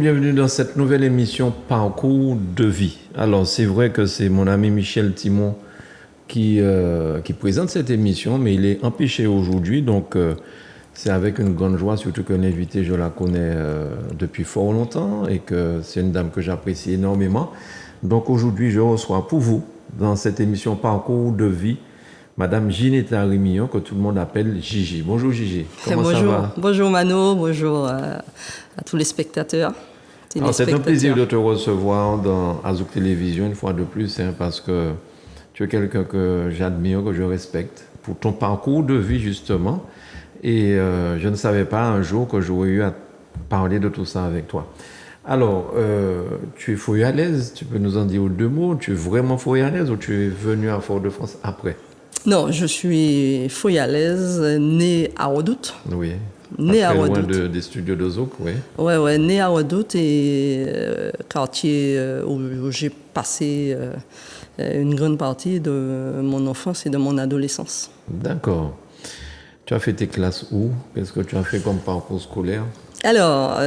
bienvenue dans cette nouvelle émission Parcours de vie. Alors, c'est vrai que c'est mon ami Michel Timon qui présente cette émission, mais il est empêché aujourd'hui, donc c'est avec une grande joie, surtout que l'invité, je la connais depuis fort longtemps et que c'est une dame que j'apprécie énormément. Donc aujourd'hui, je reçois pour vous, dans cette émission Parcours de vie, Madame Ginetta Rémillon, que tout le monde appelle Gigi. Bonjour Gigi, comment ça va? Bonjour Mano, bonjour à tous les spectateurs. Alors, c'est un plaisir de te recevoir dans Azouk Télévision une fois de plus, parce que tu es quelqu'un que j'admire, que je respecte, pour ton parcours de vie justement. Et je ne savais pas un jour que j'aurais eu à parler de tout ça avec toi. Alors, tu es foyalaise, tu peux nous en dire deux mots? Tu es vraiment foyalaise ou tu es venue à Fort-de-France après? Non, je suis foyalaise, née à Redoute. Oui. Née à Redoute. Loin des studios de Zouk, oui. Ouais, née à Redoute et quartier où j'ai passé une grande partie de mon enfance et de mon adolescence. D'accord. Tu as fait tes classes où? Qu'est-ce que tu as fait comme parcours scolaire? Alors,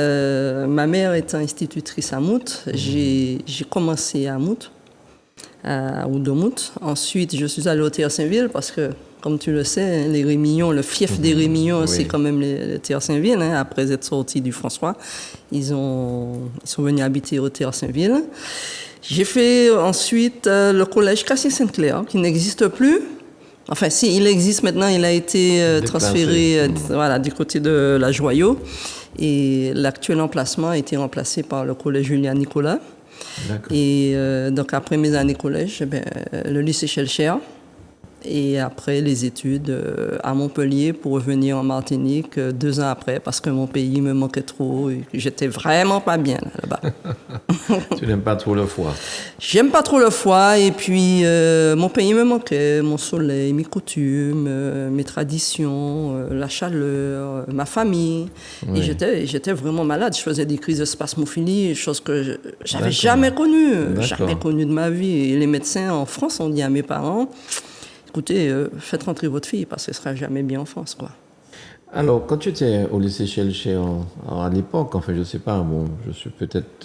ma mère est institutrice à Mout. J'ai commencé à Mout. À Oudomout. Ensuite, je suis allée au Théâtre-Saint-Ville parce que, comme tu le sais, les Rémillons, le fief des Rémillons, oui, c'est quand même le Théâtre-Saint-Ville. Après être sortis du François, ils sont venus habiter au Théâtre-Saint-Ville. J'ai fait ensuite le collège Cassien-Sainte-Claire, qui n'existe plus. Enfin, si, il existe maintenant, il a été transféré du côté de la Joyau. Et l'actuel emplacement a été remplacé par le collège Julien-Nicolas. Et donc après mes années collège, le lycée Schellcher et après les études à Montpellier pour revenir en Martinique 2 ans après parce que mon pays me manquait trop et que j'étais vraiment pas bien là-bas. Tu n'aimes pas trop le froid? J'aime pas trop le froid et puis mon pays me manquait, mon soleil, mes coutumes, mes traditions, la chaleur, ma famille. Oui. Et j'étais vraiment malade. Je faisais des crises de spasmophilie, chose que j'avais jamais connue de ma vie. Et les médecins en France ont dit à mes parents, écoutez, faites rentrer votre fille parce qu'elle ne sera jamais bien en France, quoi. Alors, quand tu étais au lycée Schellcher, à l'époque, enfin, je ne sais pas,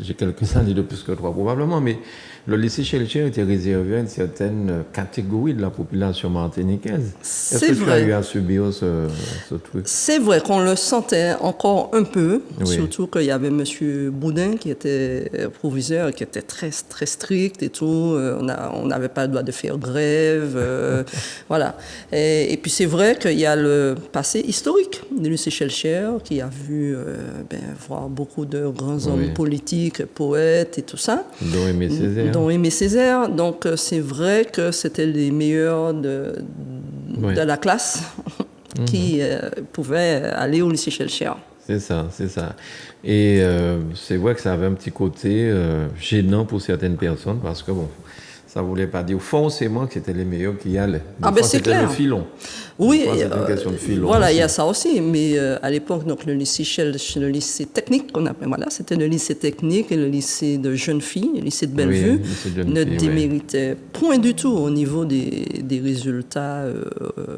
j'ai quelques années de plus que toi probablement, mais le lycée Schellcher était réservé à une certaine catégorie de la population martiniquaise. Est-ce que tu as eu à subir ce truc? C'est vrai qu'on le sentait encore un peu, surtout qu'il y avait M. Boudin qui était proviseur, qui était très, très strict et tout. On n'avait pas le droit de faire grève, voilà. Et puis c'est vrai qu'il y a le passé historique du lycée Schellcher, qui a vu voir beaucoup de grands hommes politiques, poètes et tout ça. Dont Aimé Césaire. Donc c'est vrai que c'était les meilleurs de la classe qui pouvaient aller au lycée Schellcher. C'est ça. Et c'est vrai que ça avait un petit côté gênant pour certaines personnes parce que ça ne voulait pas dire forcément que c'était les meilleurs qui y allaient. C'est clair. Le filon. Oui, c'est une question de filon. Voilà, il y a ça aussi. Mais à l'époque, donc, le lycée technique qu'on appelait, c'était le lycée technique et le lycée de jeunes filles, le lycée de Bellevue, ne déméritait point du tout au niveau des résultats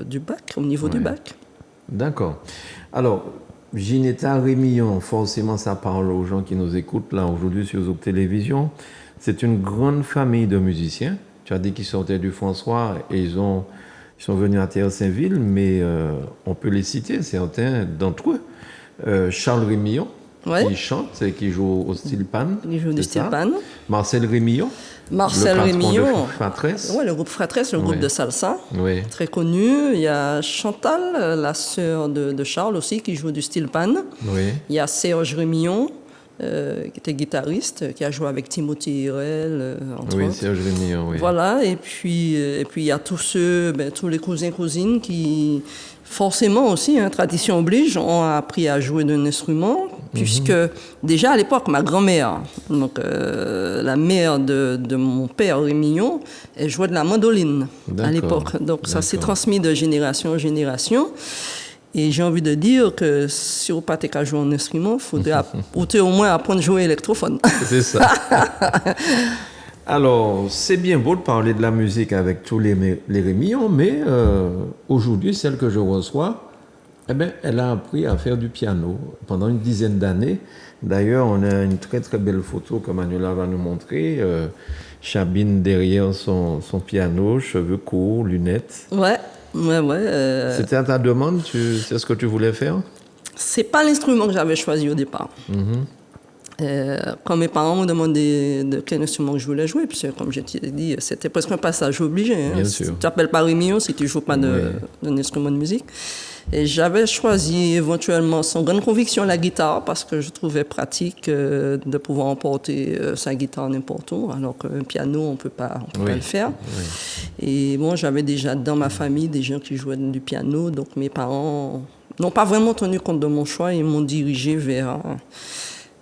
du bac, du bac. D'accord. Alors, Ginetta Rémillon, forcément, ça parle aux gens qui nous écoutent là aujourd'hui sur Zouk Télévision. C'est une grande famille de musiciens. Tu as dit qu'ils sortaient du François et ils sont venus à Théâtre-Saint-Ville, mais on peut les citer, certains d'entre eux. Charles Rémillon, qui chante et qui joue au steel pan. Il joue du steel pan. Marcel Rémillon. Le groupe Fratresse, le groupe de salsa, très connu. Il y a Chantal, la sœur de Charles aussi, qui joue du steel pan. Il y a Serge Rémillon, qui était guitariste, qui a joué avec Timothée Hirel, entre autres. Serge Rémillon, Voilà, et puis il y a tous les cousins-cousines qui, forcément aussi, tradition oblige, ont appris à jouer d'un instrument, puisque déjà à l'époque, ma grand-mère, donc la mère de mon père Rémillon, elle jouait de la mandoline à l'époque. Donc ça s'est transmis de génération en génération. Et j'ai envie de dire que si on pas qu'à jouer un instrument, il faudrait au moins apprendre à jouer électrophone. C'est ça. Alors, c'est bien beau de parler de la musique avec tous les Rémillons, mais aujourd'hui, celle que je reçois, Eh bien, elle a appris à faire du piano pendant une dizaine d'années. D'ailleurs, on a une très très belle photo que Manuela va nous montrer. Chabine derrière son piano, cheveux courts, lunettes. Ouais, ouais. C'était à ta demande, c'est ce que tu voulais faire? C'est pas l'instrument que j'avais choisi au départ. Quand mes parents m'ont demandé de quel instrument je voulais jouer, puisque comme je t'ai dit, c'était presque un passage obligé. Hein. Bien sûr. Tu t'appelles pas Rémillon si tu joues pas d'un instrument de musique. Et j'avais choisi éventuellement sans grande conviction la guitare parce que je trouvais pratique de pouvoir emporter sa guitare n'importe où, alors qu'un piano, on peut pas le faire. Oui. Et bon, j'avais déjà dans ma famille des gens qui jouaient du piano, donc mes parents n'ont pas vraiment tenu compte de mon choix et m'ont dirigé vers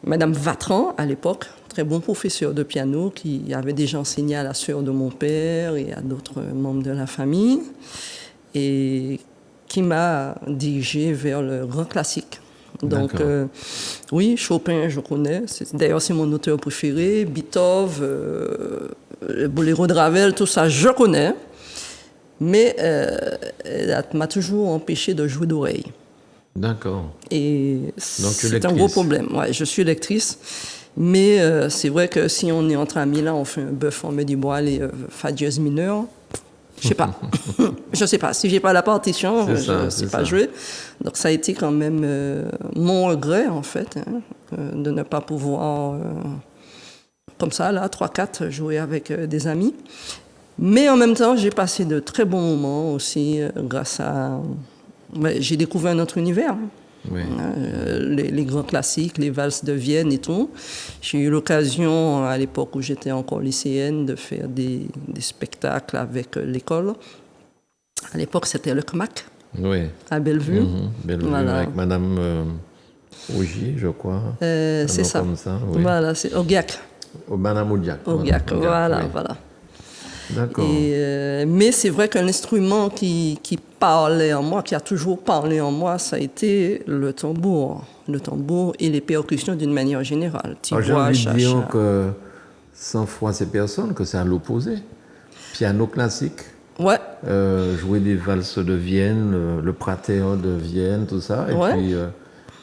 Madame Vatran, à l'époque, très bon professeur de piano qui avait déjà enseigné à la sœur de mon père et à d'autres membres de la famille. Et qui m'a dirigé vers le grand classique. Donc, oui, Chopin, je connais. D'ailleurs, c'est mon auteur préféré. Beethoven, Boléro de Ravel, tout ça, je connais. Mais elle m'a toujours empêché de jouer d'oreille. D'accord. Et c'est un gros problème. Ouais, je suis lectrice. Mais c'est vrai que si on est entre amis, là, on fait un bœuf, on me dit, bon, allez, fa dièse mineur. Je sais pas. Je sais pas. Si j'ai pas la partition, je sais pas jouer. Donc ça a été quand même mon regret en fait, de ne pas pouvoir comme ça là 3-4 jouer avec des amis. Mais en même temps, j'ai passé de très bons moments aussi grâce à. J'ai découvert un autre univers. Oui. Les grands classiques, les valses de Vienne et tout. J'ai eu l'occasion, à l'époque où j'étais encore lycéenne, de faire des spectacles avec l'école. À l'époque, c'était le CMAC, à Bellevue. Bellevue, voilà. Avec Madame Augier, je crois. C'est ça. Comme ça oui. Voilà, c'est Augiac. Madame Augiac. Augiac, voilà. D'accord. Mais c'est vrai qu'un instrument qui parlait en moi, qui a toujours parlé en moi, ça a été le tambour. Le tambour et les percussions d'une manière générale. J'ai envie de dire que 100 fois ces personnes, que c'est à l'opposé. Piano classique. Ouais. Jouer des valses de Vienne, le Prater de Vienne, tout ça. Et puis...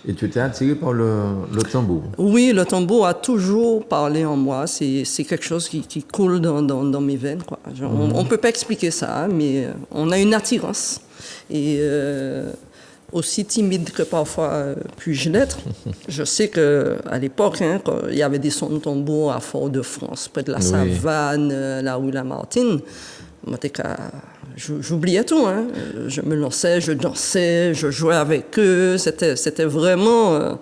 Et tu t'es attiré par le tambour? Oui, le tambour a toujours parlé en moi. C'est quelque chose qui coule dans mes veines, quoi. On ne peut pas expliquer ça, mais on a une attirance. Et aussi timide que parfois puis-je l'être, je sais qu'à l'époque, quand il y avait des sons de tambour à Fort-de-France, près de la Savane, la rue Lamartine, j'oubliais tout, hein. Je me lançais, je dansais, je jouais avec eux. C'était vraiment...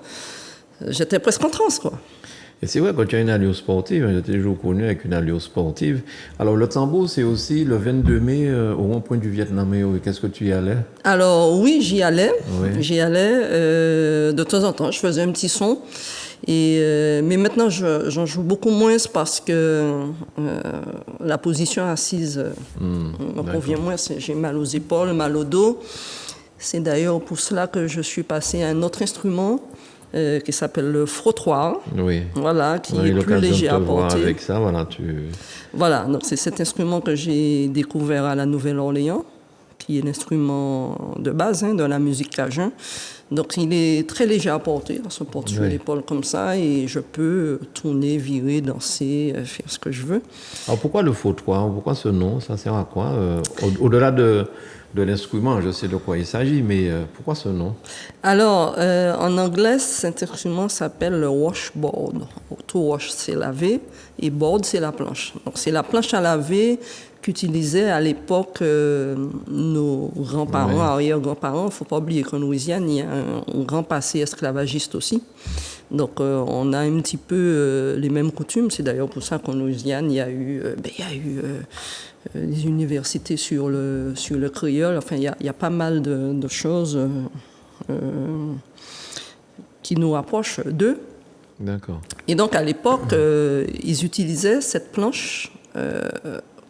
j'étais presque en transe, quoi. Et c'est vrai, quand tu as une allure sportive, j'ai toujours connu avec une allure sportive. Alors, le tambour, c'est aussi le 22 mai au rond-point du Vietnam. Qu'est-ce que tu y allais? Alors, oui, j'y allais. Oui. J'y allais. De temps en temps, je faisais un petit son. Mais maintenant, j'en joue beaucoup moins parce que la position assise me convient moins. J'ai mal aux épaules, mal au dos. C'est d'ailleurs pour cela que je suis passée à un autre instrument qui s'appelle le frottoir. Oui. Voilà, qui est plus léger à porter. Avec ça, Voilà, donc c'est cet instrument que j'ai découvert à la Nouvelle-Orléans, qui est l'instrument de base de la musique cajun. Donc, il est très léger à porter, on se porte sur l'épaule comme ça, et je peux tourner, virer, danser, faire ce que je veux. Alors, pourquoi le frottoir? Pourquoi ce nom? Ça sert à quoi? Au-delà de l'instrument, je sais de quoi il s'agit, mais pourquoi ce nom? Alors, en anglais, cet instrument s'appelle le washboard. To wash, c'est laver, et board, c'est la planche. Donc, c'est la planche à laver qu'utilisaient à l'époque nos grands-parents, arrière-grands-parents. Il ne faut pas oublier qu'en Louisiane, il y a un grand passé esclavagiste aussi. Donc, on a un petit peu les mêmes coutumes. C'est d'ailleurs pour ça qu'en Louisiane, il y a eu des universités sur le créole. Enfin, il y a pas mal de choses qui nous rapprochent d'eux. D'accord. Et donc, à l'époque, ils utilisaient cette planche,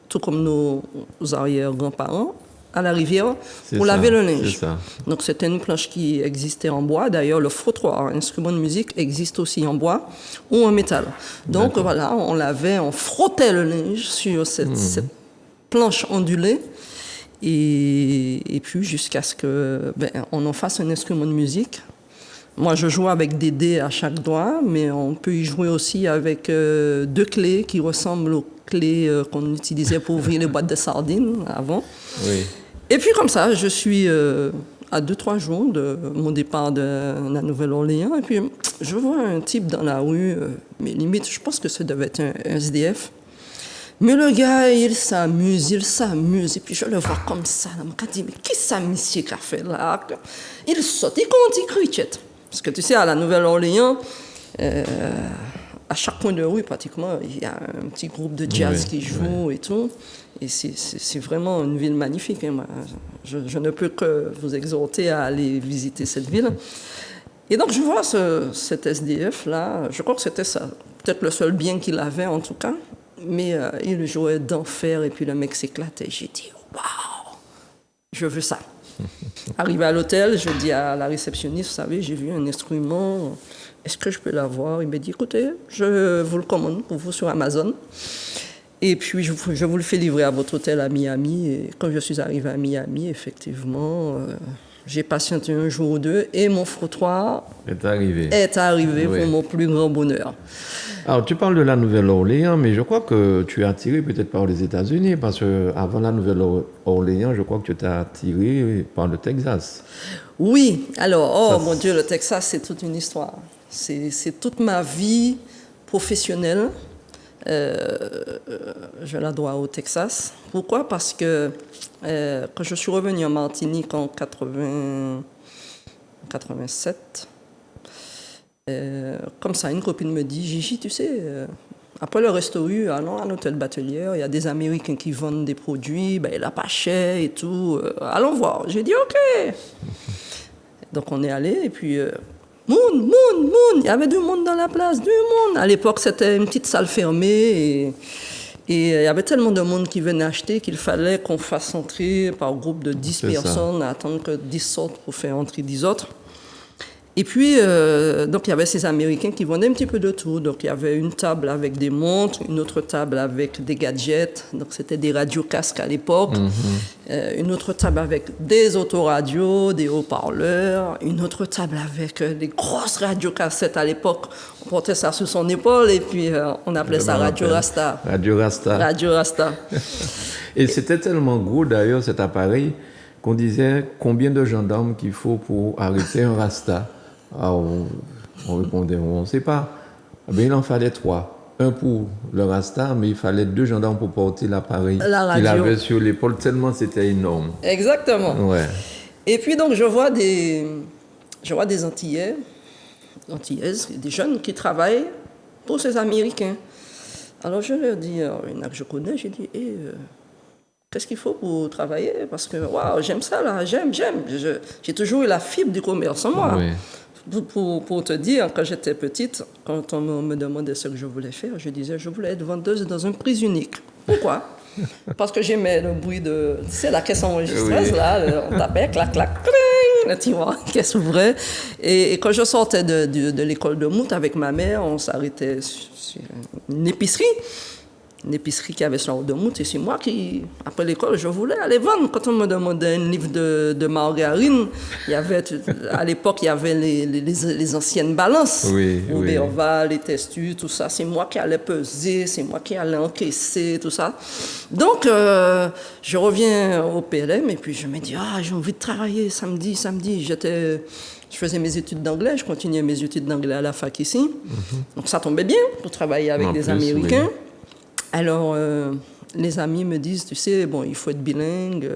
tout comme nos arrière-grands-parents, à la rivière pour laver le linge. C'est ça. Donc, c'était une planche qui existait en bois. D'ailleurs, le frottoir, un instrument de musique, existe aussi en bois ou en métal. Donc, voilà, on frottait le linge sur cette planche ondulée. Et puis jusqu'à ce qu'on en fasse un instrument de musique. Moi, je joue avec des dés à chaque doigt, mais on peut y jouer aussi avec 2 clés qui ressemblent aux clés qu'on utilisait pour ouvrir les boîtes de sardines avant. Oui. Et puis comme ça, je suis à 2-3 jours de mon départ de la Nouvelle-Orléans. Et puis je vois un type dans la rue, mais limite, je pense que ça devait être un SDF. Mais le gars, il s'amuse. Et puis je le vois comme ça. Je me dis, mais qu'est-ce que ça, monsieur, qu'a fait là? Il saute, il compte, il crie. Parce que tu sais, à la Nouvelle-Orléans, à chaque coin de rue, pratiquement, il y a un petit groupe de jazz qui joue et tout. Et c'est vraiment une ville magnifique. Hein. Moi, je ne peux que vous exhorter à aller visiter cette ville. Et donc, je vois cet SDF-là. Je crois que c'était ça. Peut-être le seul bien qu'il avait, en tout cas. Mais il jouait d'enfer et puis le mec s'éclatait. J'ai dit, waouh, je veux ça. Arrivé à l'hôtel, je dis à la réceptionniste, vous savez, j'ai vu un instrument, est-ce que je peux l'avoir? Il m'a dit, écoutez, je vous le commande pour vous sur Amazon. Et puis, je vous le fais livrer à votre hôtel à Miami. Et quand je suis arrivé à Miami, effectivement, j'ai patienté un jour ou deux et mon frottoir est arrivé pour mon plus grand bonheur. Alors, tu parles de la Nouvelle-Orléans, mais je crois que tu es attiré peut-être par les États-Unis, parce qu'avant la Nouvelle-Orléans, je crois que tu t'es attiré par le Texas. Oui, alors, mon Dieu, le Texas, c'est toute une histoire. C'est toute ma vie professionnelle. Je la dois au Texas. Pourquoi? Parce que quand je suis revenue en Martinique en 87, comme ça, une copine me dit, Gigi, tu sais, après le Resto U, allons à l'hôtel Batelière, il y a des Américains qui vendent des produits, il a pas cher et tout, allons voir. J'ai dit, OK. Donc on est allé et puis... Monde, il y avait du monde dans la place, du monde. À l'époque, c'était une petite salle fermée et il y avait tellement de monde qui venait acheter qu'il fallait qu'on fasse entrer par groupe de 10 personnes, attendre que 10 sortent pour faire entrer 10 autres. Et puis, donc, il y avait ces Américains qui vendaient un petit peu de tout. Donc, il y avait une table avec des montres, une autre table avec des gadgets. Donc, c'était des radiocasques à l'époque. Une autre table avec des autoradios, des haut-parleurs. Une autre table avec des grosses radiocassettes à l'époque. On portait ça sur son épaule et puis on appelait ça Radio Rasta. Radio Rasta. Radio Rasta. Et c'était tellement gros, d'ailleurs, cet appareil, qu'on disait combien de gendarmes qu'il faut pour arrêter un Rasta. Alors, on répondait, on ne sait pas. Mais il en fallait 3. Un pour le Rasta, mais il fallait 2 gendarmes pour porter l'appareil qu'il avait sur l'épaule, tellement c'était énorme. Exactement. Ouais. Et puis donc, je vois des Antillaises, des jeunes qui travaillent pour ces Américains. Alors, je leur dis, il y en a que je connais, j'ai dit, qu'est-ce qu'il faut pour travailler? Parce que, waouh, j'aime ça, là, j'aime. J'ai toujours eu la fibre du commerce en moi. Oui. Pour te dire, quand j'étais petite, quand on me demandait ce que je voulais faire, je disais, je voulais être vendeuse dans un prise unique. Pourquoi? Parce que j'aimais le bruit de... Tu sais, la caisse enregistreuse, là, on tapait, clac, clac, cling, tu vois, la caisse ouvrait. Et quand je sortais de l'école de Mout avec ma mère, on s'arrêtait sur une épicerie qui avait sur la route de Mout. Et c'est moi qui, après l'école, je voulais aller vendre. Quand on me demandait un livre de margarine, il y avait, à l'époque, il y avait les anciennes balances. Oui. Béorval, les testus, tout ça. C'est moi qui allais peser, c'est moi qui allais encaisser, tout ça. Donc, je reviens au PLM et puis je me dis, j'ai envie de travailler samedi. Je faisais mes études d'anglais, je continuais mes études d'anglais à la fac ici. Donc, ça tombait bien pour travailler avec des Américains. Oui. Alors, les amis me disent, tu sais, bon, il faut être bilingue,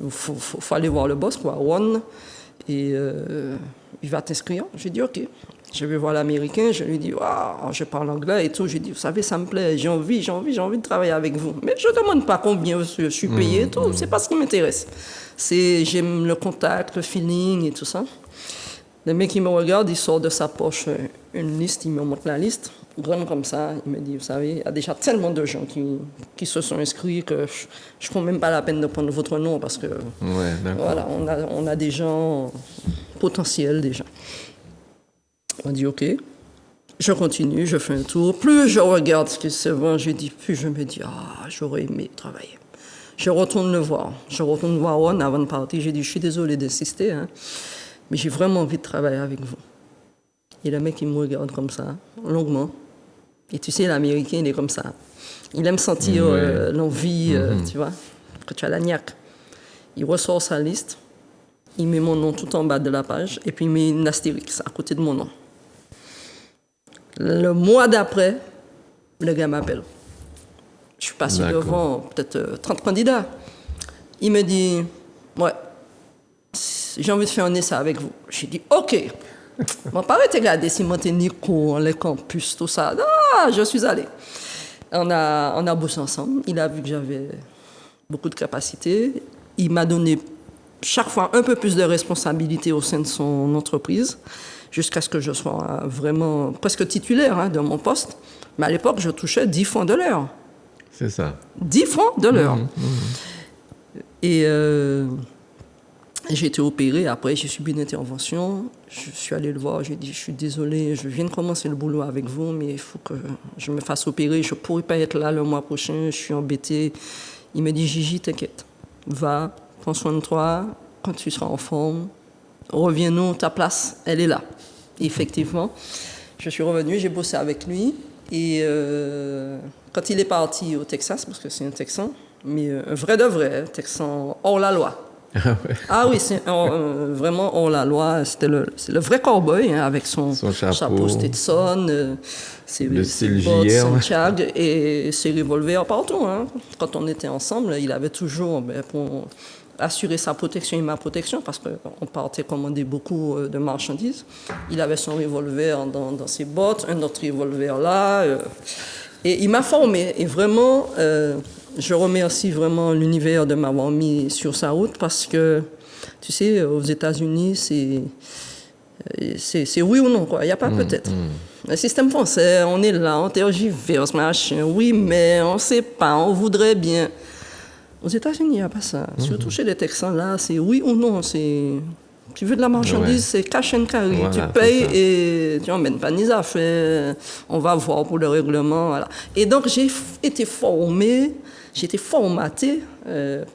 il faut aller voir le boss, quoi, Ron, et il va t'inscrire. J'ai dit, OK. Je vais voir l'Américain, je lui dis, je parle anglais et tout. J'ai dit, vous savez, ça me plaît, j'ai envie de travailler avec vous. Mais je ne demande pas combien je suis payé et tout, c'est pas ce qui m'intéresse. J'aime le contact, le feeling et tout ça. Le mec, il me regarde, il sort de sa poche une liste, il me montre la liste. Grande comme ça, il me dit, vous savez, il y a déjà tellement de gens qui se sont inscrits que je ne prends même pas la peine de prendre votre nom parce que voilà, on a des gens potentiels déjà. On dit OK. Je continue, je fais un tour. Plus je regarde ce qui se vend, plus je me dis, j'aurais aimé travailler. Je retourne le voir. Je retourne voir Ron avant de partir. J'ai dit, je suis désolé d'insister, hein, mais j'ai vraiment envie de travailler avec vous. Et le mec, il me regarde comme ça, longuement. Et tu sais, l'Américain, il est comme ça. Il aime sentir l'envie, tu vois, que tu as la niaque. Il ressort sa liste, il met mon nom tout en bas de la page, et puis il met une astérix à côté de mon nom. Le mois d'après, le gars m'appelle. Je suis passé devant peut-être 30 candidats. Il me dit, ouais, j'ai envie de faire un essai avec vous. J'ai dit, OK. Mon père était regardé si Monténico, les campus, tout ça. Je suis allé. On a bossé ensemble. Il a vu que j'avais beaucoup de capacités. Il m'a donné chaque fois un peu plus de responsabilités au sein de son entreprise, jusqu'à ce que je sois vraiment presque titulaire de mon poste. Mais à l'époque, je touchais 10 francs de l'heure. C'est ça. 10 francs de l'heure. Et j'ai été opéré. Après, j'ai subi une intervention. Je suis allé le voir. J'ai dit, je suis désolé, je viens de commencer le boulot avec vous, mais il faut que je me fasse opérer. Je ne pourrai pas être là le mois prochain. Je suis embêté. Il me dit, Gigi, t'inquiète. Va, prends soin de toi. Quand tu seras en forme, reviens-nous. Ta place, elle est là. Et effectivement, je suis revenu. J'ai bossé avec lui. Et quand il est parti au Texas, parce que c'est un Texan, mais un vrai de vrai, Texan hors la loi. Ah oui, c'est vraiment hors la loi. C'est le vrai cowboy avec son chapeau Stetson, ses bottes Santiago et ses revolvers partout. Hein. Quand on était ensemble, il avait toujours, pour assurer sa protection et ma protection, parce qu'on partait commander beaucoup de marchandises, il avait son revolver dans ses bottes, un autre revolver là. Et il m'a formé. Et vraiment, je remercie vraiment l'univers de m'avoir mis sur sa route, parce que, tu sais, aux États-Unis, c'est oui ou non, quoi. Il n'y a pas peut-être. Le système français, on est là, on tergiverse, machin. Oui, mais on ne sait pas, on voudrait bien. Aux États-Unis, il n'y a pas ça. Surtout chez les Texans, là, c'est oui ou non. Tu veux de la marchandise, c'est cash and carry. Voilà, tu payes et tu n'emmènes pas ni affaires. On va voir pour le règlement. Voilà. Et donc, j'ai été formaté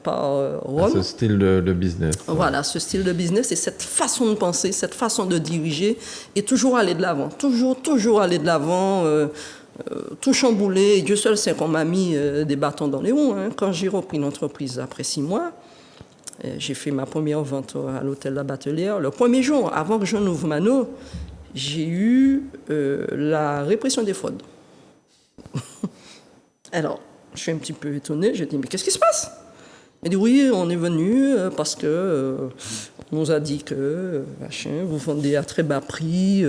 par Ron. Ce style de business. Voilà, ce style de business et cette façon de penser, cette façon de diriger et toujours aller de l'avant. Toujours aller de l'avant. Tout chamboulé. Dieu seul sait qu'on m'a mis des bâtons dans les roues. Hein. Quand j'ai repris l'entreprise après 6 mois, j'ai fait ma première vente à l'hôtel La Batelière. Le premier jour, avant que je n'ouvre Mano, j'ai eu la répression des fraudes. Alors, je suis un petit peu étonné. J'ai dit, mais qu'est-ce qui se passe? Il dit, oui, on est venu parce que on nous a dit que vous vendez à très bas prix.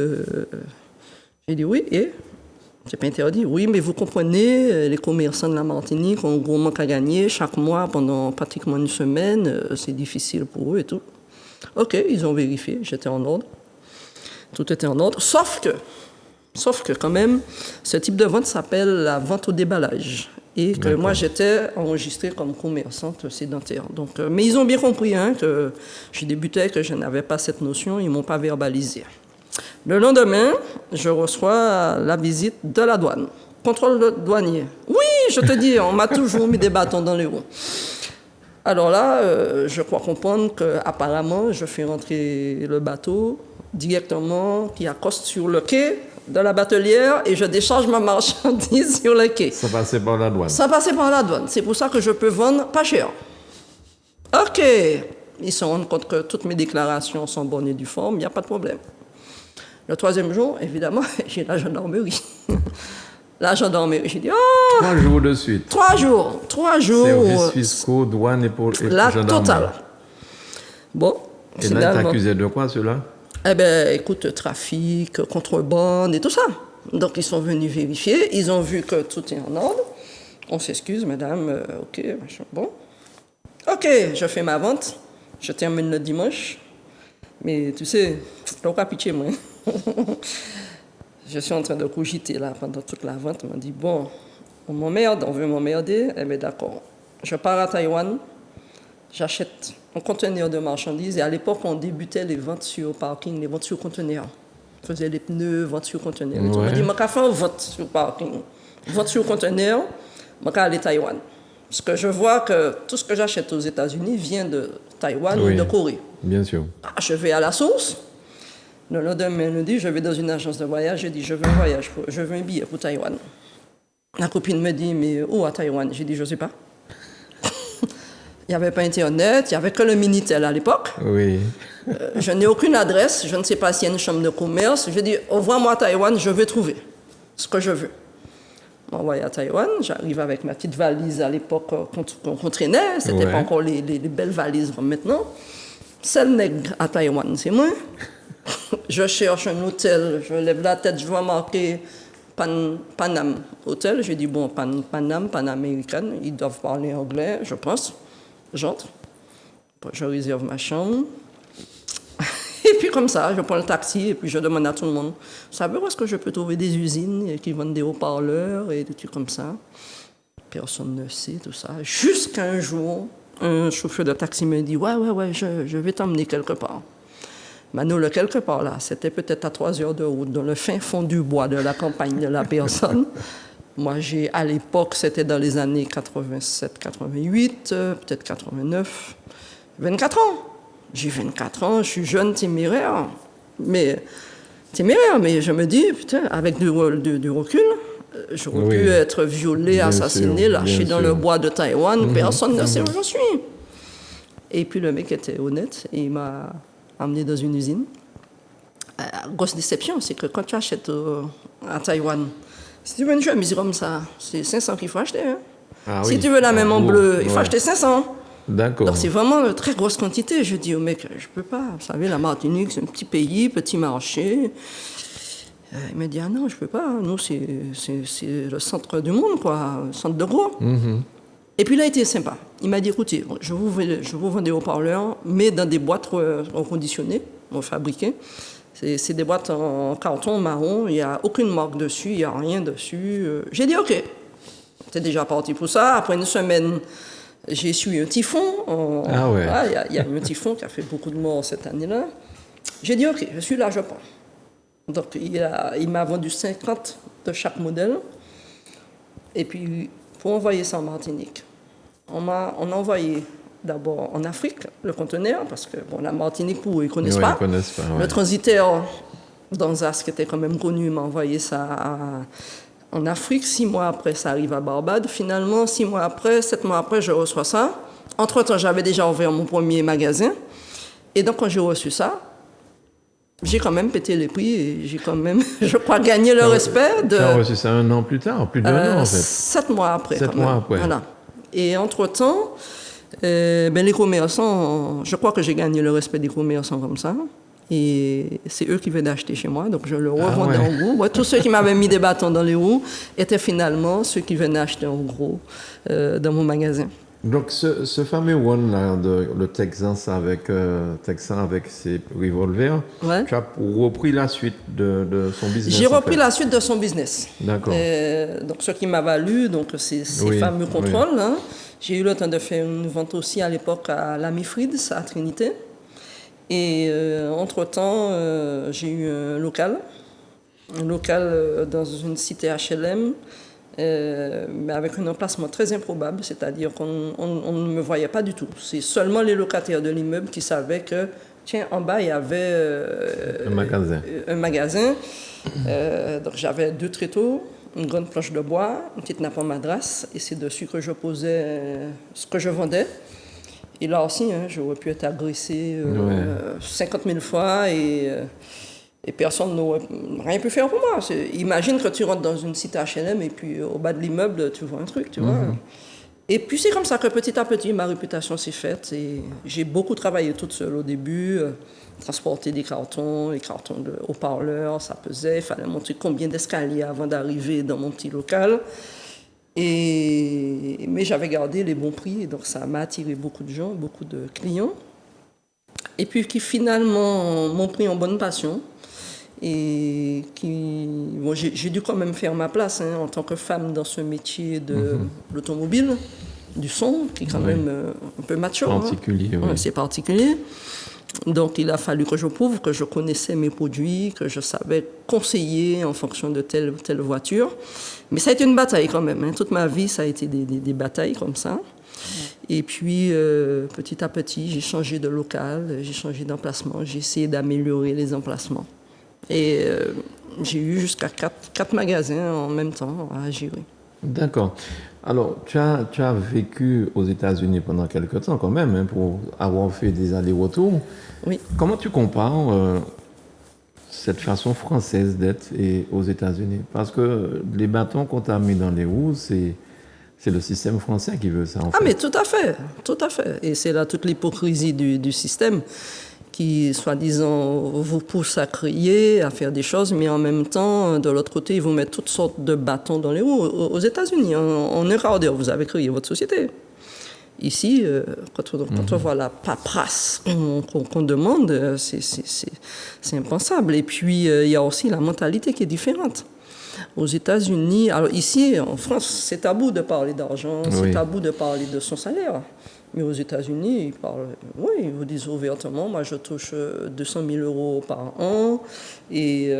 J'ai dit, oui, et c'est pas interdit. Oui, mais vous comprenez, les commerçants de la Martinique ont un gros manque à gagner chaque mois pendant pratiquement une semaine. C'est difficile pour eux et tout. OK, ils ont vérifié, j'étais en ordre. Tout était en ordre, sauf que quand même, ce type de vente s'appelle la vente au déballage. Et que moi, j'étais enregistrée comme commerçante sédentaire. Donc, mais ils ont bien compris que je débutais, que je n'avais pas cette notion, ils ne m'ont pas verbalisé. Le lendemain, je reçois la visite de la douane. Contrôle douanier. Oui, je te dis, on m'a toujours mis des bâtons dans les roues. Alors là, je crois comprendre qu'apparemment, je fais rentrer le bateau directement qui accoste sur le quai de la Batelière et je décharge ma marchandise sur le quai. Ça passait par la douane. Ça passait par la douane. C'est pour ça que je peux vendre pas cher. OK. Ils se rendent compte que toutes mes déclarations sont bonnes et due forme, il n'y a pas de problème. Le troisième jour, évidemment, j'ai la gendarmerie. La gendarmerie, j'ai dit, 3 jours de suite. 3 jours. Services fiscaux, douane et la gendarmerie. totale. Bon. Et là, tu t'accusais de quoi, cela? Eh bien, écoute, trafic, contrebande et tout ça. Donc, ils sont venus vérifier. Ils ont vu que tout est en ordre. On s'excuse, madame. OK, machin. Bon. OK, je fais ma vente. Je termine le dimanche. Mais tu sais, je n'ai pas pitié, moi. Je suis en train de cogiter là pendant toute la vente. On m'a dit, bon, on m'emmerde, on veut m'emmerder. Eh bien, d'accord. Je pars à Taïwan, j'achète un conteneur de marchandises. Et à l'époque, on débutait les ventes sur parking, les ventes sur conteneur. faisait les pneus, vente sur conteneur. Je Ouais. me dis, je vais faire vente sur parking, vente sur conteneur, je vais aller à Taïwan. Parce que je vois que tout ce que j'achète aux États-Unis vient de Taïwan ou Oui. de Corée. Bien sûr. Ah, je vais à la source. Le lendemain, lundi, je vais dans une agence de voyage. Je dis, je veux un voyage, je veux un billet pour Taïwan. La copine me dit, mais où à Taïwan? J'ai dit, je ne sais pas. Il n'y avait pas Internet, il n'y avait que le Minitel à l'époque. Oui. Je n'ai aucune adresse, je ne sais pas s'il y a une chambre de commerce. Je dis, envoie-moi à Taïwan, je vais trouver ce que je veux. Je m'envoie à Taïwan, j'arrive avec ma petite valise à l'époque qu'on traînait, ce n'était Ouais. pas encore les belles valises comme maintenant. Seul nègre à Taïwan, c'est moi. Je cherche un hôtel, je lève la tête, je vois marqué Panam Hôtel. Je dis, bon, Panam américaine, ils doivent parler anglais, je pense. J'entre, je réserve ma chambre. Et puis comme ça, je prends le taxi et puis je demande à tout le monde, vous savez où est-ce que je peux trouver des usines qui vendent des haut-parleurs et des trucs comme ça? Personne ne sait tout ça. Jusqu'à un jour, un chauffeur de taxi me dit, ouais, je vais t'emmener quelque part. Maintenant, le quelque part là, c'était peut-être à 3 heures de route, dans le fin fond du bois de la campagne de la personne. Moi, à l'époque, c'était dans les années 87, 88, peut-être 89, 24 ans. J'ai 24 ans, je suis jeune, téméraire. Mais je me dis, putain, avec du recul, j'aurais pu être violée, assassinée, lâchée dans le bois de Taïwan. Personne ne sait où je suis. Et puis le mec était honnête et il m'a emmené dans une usine. Grosse déception, c'est que quand tu achètes à Taïwan, si tu veux une chemise comme ça, c'est 500 qu'il faut acheter. Hein. Ah, si oui. tu veux la même en bleu, il faut Ouais. acheter 500. D'accord. Donc c'est vraiment une très grosse quantité. Je dis au mec, je peux pas. Vous savez, la Martinique, c'est un petit pays, petit marché. Il me dit, ah non, je peux pas. Nous, c'est le centre du monde, quoi, le centre de gros. Et puis il a été sympa. Il m'a dit, écoutez, je vous vends des haut-parleurs, mais dans des boîtes reconditionnées, fabriquées. C'est des boîtes en carton marron, il n'y a aucune marque dessus, il n'y a rien dessus. J'ai dit, OK. J'étais déjà parti pour ça. Après une semaine, j'ai suivi un typhon. Ah ouais. Il y a eu un typhon qui a fait beaucoup de morts cette année-là. J'ai dit, OK, je suis là, je prends. Donc, il m'a vendu 50 de chaque modèle. Et puis, pour envoyer ça en Martinique, on a envoyé d'abord en Afrique le conteneur, parce que bon, la Martinique, pour eux, ils ne connaissent pas. Ils connaissent pas, ouais. Le transitaire d'Anzas, qui était quand même connu, m'a envoyé ça en Afrique. 6 mois après, ça arrive à Barbade. Finalement, 6 mois après, 7 mois après, je reçois ça. Entre-temps, j'avais déjà ouvert mon premier magasin. Et donc, quand j'ai reçu ça, j'ai quand même pété les prix et j'ai quand même, je crois, gagné le respect de... Tu as reçu ça 1 an plus tard, plus d'1 an en fait. 7 mois après. 7 mois après. Voilà. Et entre-temps, les commerçants, je crois que j'ai gagné le respect des commerçants comme ça. Et c'est eux qui venaient acheter chez moi, donc je le revendais en gros. Ouais, tous ceux qui m'avaient mis des bâtons dans les roues étaient finalement ceux qui venaient acheter en gros dans mon magasin. Donc ce fameux one là, le Texan avec ses revolvers, Ouais. tu as repris la suite de son business. J'ai repris la suite de son business. D'accord. Donc ce qui m'a valu, donc ces fameux contrôles. Hein. J'ai eu le temps de faire une vente aussi à l'époque à l'Ami Frieds, à Trinité. Et entre-temps, j'ai eu un local dans une cité HLM, mais avec un emplacement très improbable, c'est-à-dire qu'on ne me voyait pas du tout. C'est seulement les locataires de l'immeuble qui savaient que, tiens, en bas, il y avait un magasin. Donc j'avais 2 tréteaux, une grande planche de bois, une petite nappe en madras, et c'est dessus que je posais ce que je vendais. Et là aussi, hein, j'aurais pu être agressé 50 000 fois et personne n'aurait rien pu faire pour moi. Imagine que tu rentres dans une cité HLM et puis au bas de l'immeuble, tu vois un truc, tu vois. Et puis c'est comme ça que petit à petit, ma réputation s'est faite. Et j'ai beaucoup travaillé toute seule au début, transporter des cartons, les cartons de haut-parleurs, ça pesait, il fallait monter combien d'escaliers avant d'arriver dans mon petit local. Mais j'avais gardé les bons prix, et donc ça m'a attiré beaucoup de gens, beaucoup de clients. Et puis qui finalement m'ont pris en bonne passion. Et j'ai dû quand même faire ma place hein, en tant que femme dans ce métier de l'automobile, du son, qui est quand même un peu macho. Particulier, hein. C'est particulier. Donc, il a fallu que je prouve que je connaissais mes produits, que je savais conseiller en fonction de telle ou telle voiture. Mais ça a été une bataille quand même. Hein. Toute ma vie, ça a été des batailles comme ça. Et puis, petit à petit, j'ai changé de local, j'ai changé d'emplacement, j'ai essayé d'améliorer les emplacements. Et j'ai eu jusqu'à 4 magasins en même temps à gérer. D'accord. Alors, tu as vécu aux États-Unis pendant quelques temps quand même, hein, pour avoir fait des allers-retours. Oui. Comment tu compares cette façon française d'être aux États-Unis? Parce que les bâtons qu'on t'a mis dans les roues, c'est le système français qui veut ça, en fait. Ah, mais tout à fait, tout à fait. Et c'est là toute l'hypocrisie du système qui, soi-disant, vous pousse à crier, à faire des choses, mais en même temps, de l'autre côté, ils vous mettent toutes sortes de bâtons dans les roues. Aux États-Unis, en un quart d'heure, vous avez créé votre société. Ici, quand on voit la paperasse qu'on demande, c'est impensable. Et puis, il y a aussi la mentalité qui est différente. Aux États-Unis, alors ici, en France, c'est tabou de parler d'argent, c'est tabou de parler de son salaire. Mais aux États-Unis, ils vous disent ouvertement, moi je touche 200 000 euros par an et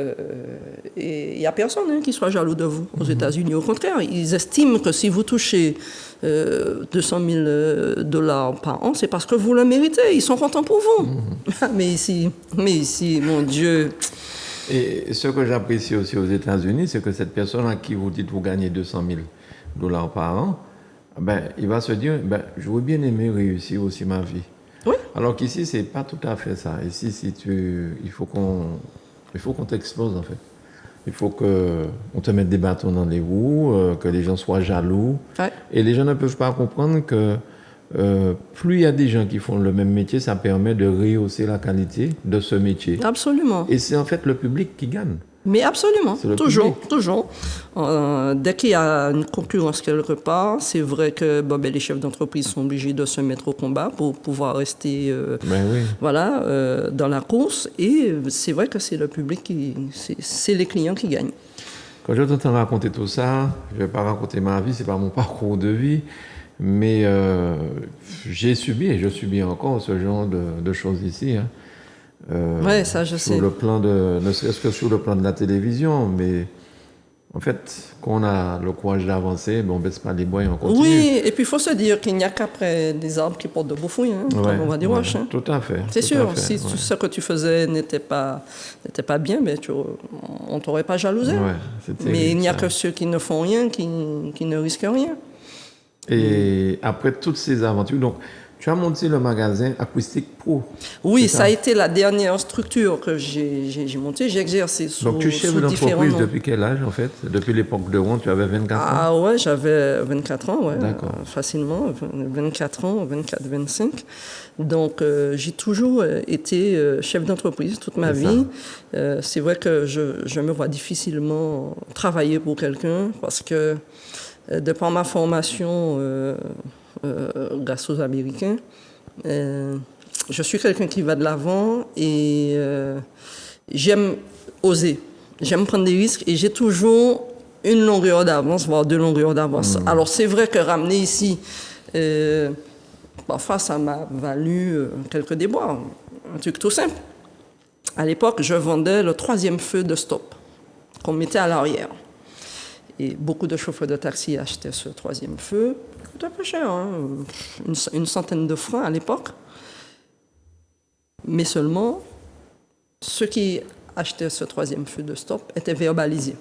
il n'y a personne qui soit jaloux de vous aux États-Unis. Au contraire, ils estiment que si vous touchez 200 000 dollars par an, c'est parce que vous le méritez, ils sont contents pour vous. Mais ici, mon Dieu... Et ce que j'apprécie aussi aux États-Unis, c'est que cette personne à qui vous dites vous gagnez 200 000 dollars par an, il va se dire, j'aurais bien aimé réussir aussi ma vie. Oui. Alors qu'ici, c'est pas tout à fait ça. Ici, il faut qu'on t'expose, en fait. Il faut qu'on te mette des bâtons dans les roues, que les gens soient jaloux. Ouais. Et les gens ne peuvent pas comprendre que plus il y a des gens qui font le même métier, ça permet de rehausser la qualité de ce métier. Absolument. Et c'est en fait le public qui gagne. Mais absolument, toujours. Dès qu'il y a une concurrence quelque part, c'est vrai que les chefs d'entreprise sont obligés de se mettre au combat pour pouvoir rester dans la course. Et c'est vrai que c'est le public c'est les clients qui gagnent. Quand je t'entends raconter tout ça, je ne vais pas raconter ma vie, c'est pas mon parcours de vie, mais j'ai subi et je subis encore ce genre de choses ici. Hein. Oui, ça je sais. Ne serait-ce que sur le plan de la télévision, mais en fait, quand on a le courage d'avancer, on ne baisse pas les bois et on continue. Oui, et puis il faut se dire qu'il n'y a qu'après des arbres qui portent de beaux fruits, comme on va dire. Hein. Tout à fait. C'est sûr, si tout ce que tu faisais n'était pas bien, on ne t'aurait pas jalousé. Mais il n'y a que ceux qui ne font rien, qui ne risquent rien. Et après toutes ces aventures, donc, tu as monté le magasin Acoustique Pro. Oui, ça a été la dernière structure que j'ai montée. J'ai exercé sous différents noms. Donc, tu es chef d'entreprise depuis quel âge, en fait? Depuis l'époque de Ron, tu avais 24 ans? Ah ouais, j'avais 24 ans, facilement. 24 ans, 24, 25. Donc, j'ai toujours été chef d'entreprise toute ma vie. C'est vrai que je me vois difficilement travailler pour quelqu'un parce que, de par ma formation... grâce aux Américains. Je suis quelqu'un qui va de l'avant et j'aime oser, j'aime prendre des risques et j'ai toujours une longueur d'avance, voire 2 longueurs d'avance. Alors c'est vrai que ramener ici, parfois ça m'a valu quelques déboires. Un truc tout simple. À l'époque, je vendais le 3e feu de stop qu'on mettait à l'arrière. Et beaucoup de chauffeurs de taxi achetaient ce 3e feu. C'était un peu cher, hein? Une centaine de francs à l'époque. Mais seulement, ceux qui achetaient ce 3e feu de stop étaient verbalisés.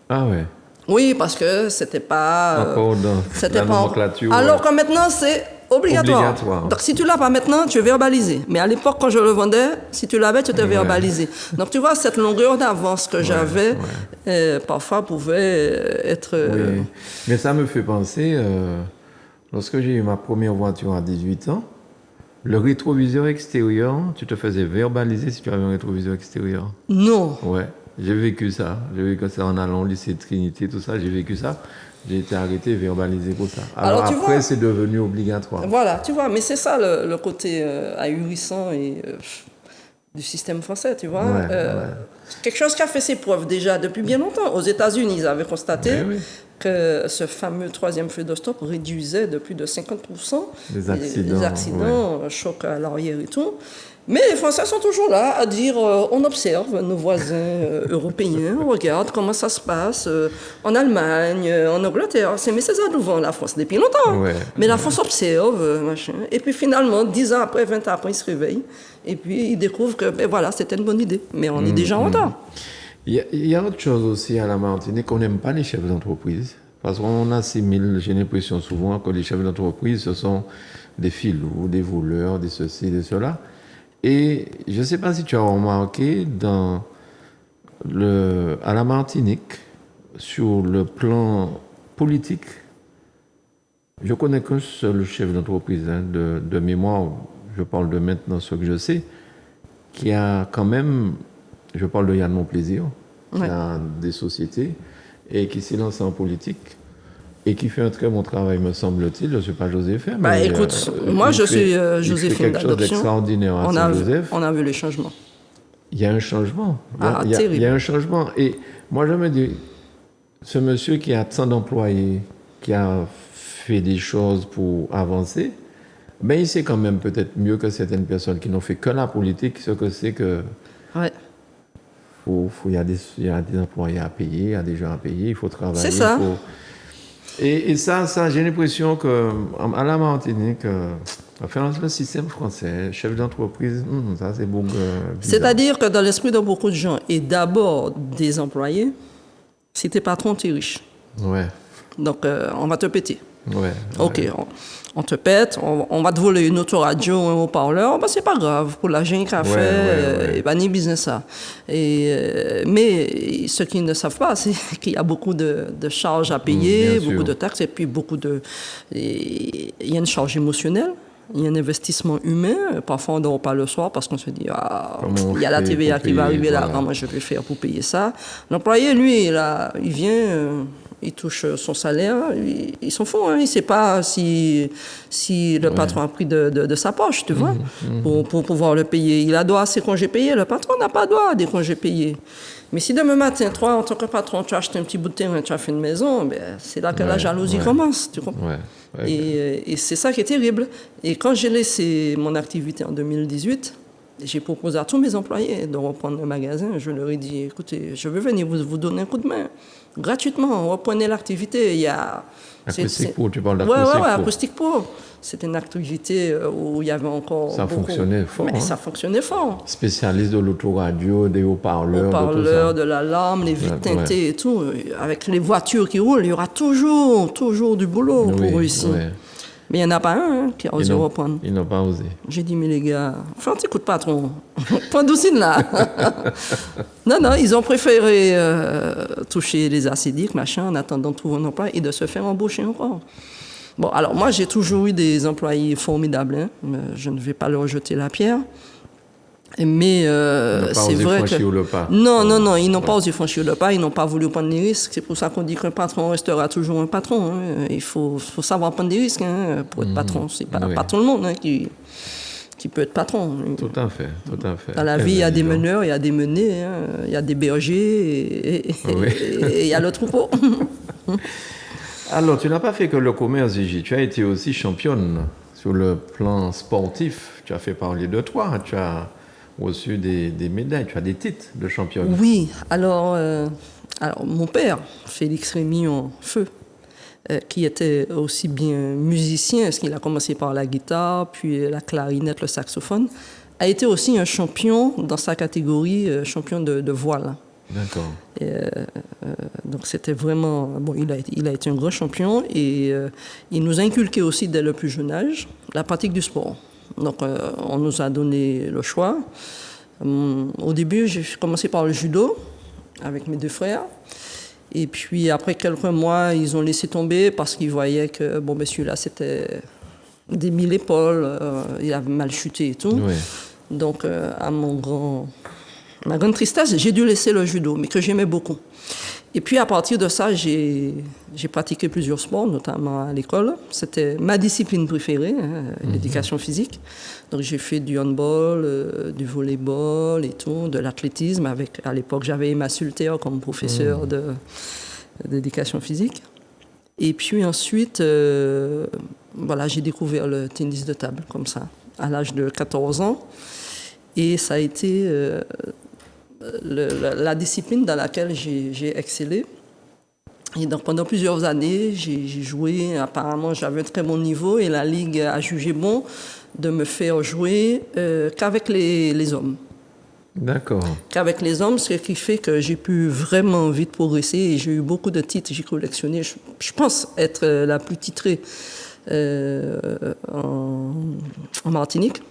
Ah ouais? Oui, parce que c'était pas... Encore dans la nomenclature. Alors que maintenant, c'est obligatoire. Donc si tu l'as pas maintenant, tu es verbalisé. Mais à l'époque, quand je le vendais, si tu l'avais, tu étais verbalisé. Donc tu vois, cette longueur d'avance que j'avais, parfois pouvait être... Oui. Mais ça me fait penser, lorsque j'ai eu ma première voiture à 18 ans, le rétroviseur extérieur, tu te faisais verbaliser si tu avais un rétroviseur extérieur? Non. Ouais, j'ai vécu ça. J'ai vécu ça en allant au lycée de Trinité, tout ça, j'ai vécu ça. J'ai été arrêté, verbalisé pour ça. Alors après, c'est devenu obligatoire. Voilà, tu vois, mais c'est ça le côté ahurissant du système français, tu vois. Quelque chose qui a fait ses preuves déjà depuis bien longtemps. Aux États-Unis, ils avaient constaté que ce fameux troisième feu de stop réduisait de plus de 50% les accidents, choc à l'arrière et tout. Mais les Français sont toujours là à dire on observe nos voisins européens, on regarde comment ça se passe en Allemagne, en Angleterre. Mais c'est ça devant la France depuis longtemps. Mais la France observe, machin. Et puis finalement, 10 ans après, 20 ans après, ils se réveillent. Et puis ils découvrent que ben voilà, c'était une bonne idée. Mais on est déjà en retard. Il y a autre chose aussi à la Martinique, qu'on n'aime pas les chefs d'entreprise. Parce qu'on assimile, j'ai l'impression souvent que les chefs d'entreprise, ce sont des filous, des voleurs, des ceci, des cela. Et je ne sais pas si tu as remarqué, à la Martinique, sur le plan politique, je connais qu'un seul chef d'entreprise, de mémoire, je parle de maintenant ce que je sais, qui a quand même, je parle de Yann Monplaisir, qui a des sociétés et qui s'est lancé en politique. Et qui fait un très bon travail, me semble-t-il. Je ne suis pas Joseph. Mais écoute, moi je suis Joséphine d'adoption. Quelque chose d'extraordinaire à Saint-Joseph. On a vu les changements. Il y a un changement. Terrible. Il y a un changement. Et moi je me dis, ce monsieur qui a tant d'employés, qui a fait des choses pour avancer, ben il sait quand même peut-être mieux que certaines personnes qui n'ont fait que la politique, ce que c'est que... Ouais. Il y a des employés à payer, il y a des gens à payer, il faut travailler. C'est ça. Et ça, j'ai l'impression qu'à la Martinique, enfin, le système français, chef d'entreprise, ça c'est beaucoup bizarre. C'est-à-dire que dans l'esprit de beaucoup de gens, et d'abord des employés, si t'es patron, t'es riche. Ouais. Donc, on va te péter. Ouais. Ok, on te pète, on va te voler une autoradio ou un haut-parleur, ben c'est pas grave, pour l'argent qu'il a fait, et ben ni business ça. Mais ceux qui ne savent pas, c'est qu'il y a beaucoup de charges à payer, beaucoup de taxes, et puis il y a une charge émotionnelle. Il y a un investissement humain. Parfois, on ne dort pas le soir parce qu'on se dit il y a la TVA qui va arriver là, comment je vais faire pour payer ça. L'employé, lui, il vient, il touche son salaire, il s'en fout. Il ne sait pas si le patron a pris de sa poche, tu vois, pour pouvoir le payer. Il a droit à ses congés payés. Le patron n'a pas droit à des congés payés. Mais si demain matin, toi, en tant que patron, tu as acheté un petit bout de terrain, tu as fait une maison, ben, c'est là que la jalousie commence, tu comprends? Et c'est ça qui est terrible. Et quand j'ai laissé mon activité en 2018, j'ai proposé à tous mes employés de reprendre le magasin. Je leur ai dit, écoutez, je veux venir vous donner un coup de main. Gratuitement, reprenez l'activité. Il y a... Acoustic Pro, tu parles d'Acoustic Pro. Oui, Acoustic Pro. C'était une activité où il y avait encore ça fonctionnait fort. Mais ça fonctionnait fort. Spécialiste de l'autoradio, des haut-parleurs, de tout ça. De l'alarme, les vitres teintées et tout. Avec les voitures qui roulent, il y aura toujours du boulot pour réussir. Mais il n'y en a pas un qui a osé reprendre. Ils n'ont pas osé. J'ai dit, mais les gars, enfin, t'écoutes patron. Pas doucine là. Non, ils ont préféré toucher les acidiques, machin, en attendant de trouver un emploi et de se faire embaucher encore. Bon, alors moi, j'ai toujours eu des employés formidables. Hein. Je ne vais pas leur jeter la pierre. Mais c'est vrai que... Le pas. Non, ils n'ont pas osé franchir le pas, ils n'ont pas voulu prendre des risques. C'est pour ça qu'on dit qu'un patron restera toujours un patron. Hein. Il faut savoir prendre des risques pour être patron. C'est pas tout le monde qui peut être patron. Tout à fait. Dans la vie, il y a des meneurs, il y a des menés, il y a des bergers et il y a le troupeau. Alors, tu n'as pas fait que le commerce, Gigi. Tu as été aussi championne sur le plan sportif. Tu as fait parler de toi. Tu as reçu des médailles, tu as des titres de championne. Oui, alors mon père, Félix Rémillon Feu, qui était aussi bien musicien, parce qu'il a commencé par la guitare, puis la clarinette, le saxophone, a été aussi un champion dans sa catégorie, champion de voile. D'accord. Donc c'était vraiment... Bon, il a été un grand champion et il nous a inculqué aussi dès le plus jeune âge la pratique du sport. Donc on nous a donné le choix. Au début, j'ai commencé par le judo avec mes deux frères. Et puis après quelques mois, ils ont laissé tomber parce qu'ils voyaient que celui-là, c'était des mille épaules, il avait mal chuté et tout. Oui. Donc à ma grande tristesse, j'ai dû laisser le judo, mais que j'aimais beaucoup. Et puis, à partir de ça, j'ai pratiqué plusieurs sports, notamment à l'école. C'était ma discipline préférée, l'éducation physique. Donc, j'ai fait du handball, du volleyball et tout, de l'athlétisme. À l'époque, j'avais Emma Sulter comme professeur d'éducation physique. Et puis ensuite, voilà, j'ai découvert le tennis de table comme ça, à l'âge de 14 ans. Et ça a été la discipline dans laquelle j'ai excellé. Et donc pendant plusieurs années, j'ai joué. Apparemment, j'avais un très bon niveau et la Ligue a jugé bon de me faire jouer qu'avec les hommes. D'accord. Qu'avec les hommes, ce qui fait que j'ai pu vraiment vite progresser et j'ai eu beaucoup de titres, j'ai collectionné. Je pense être la plus titrée en Martinique,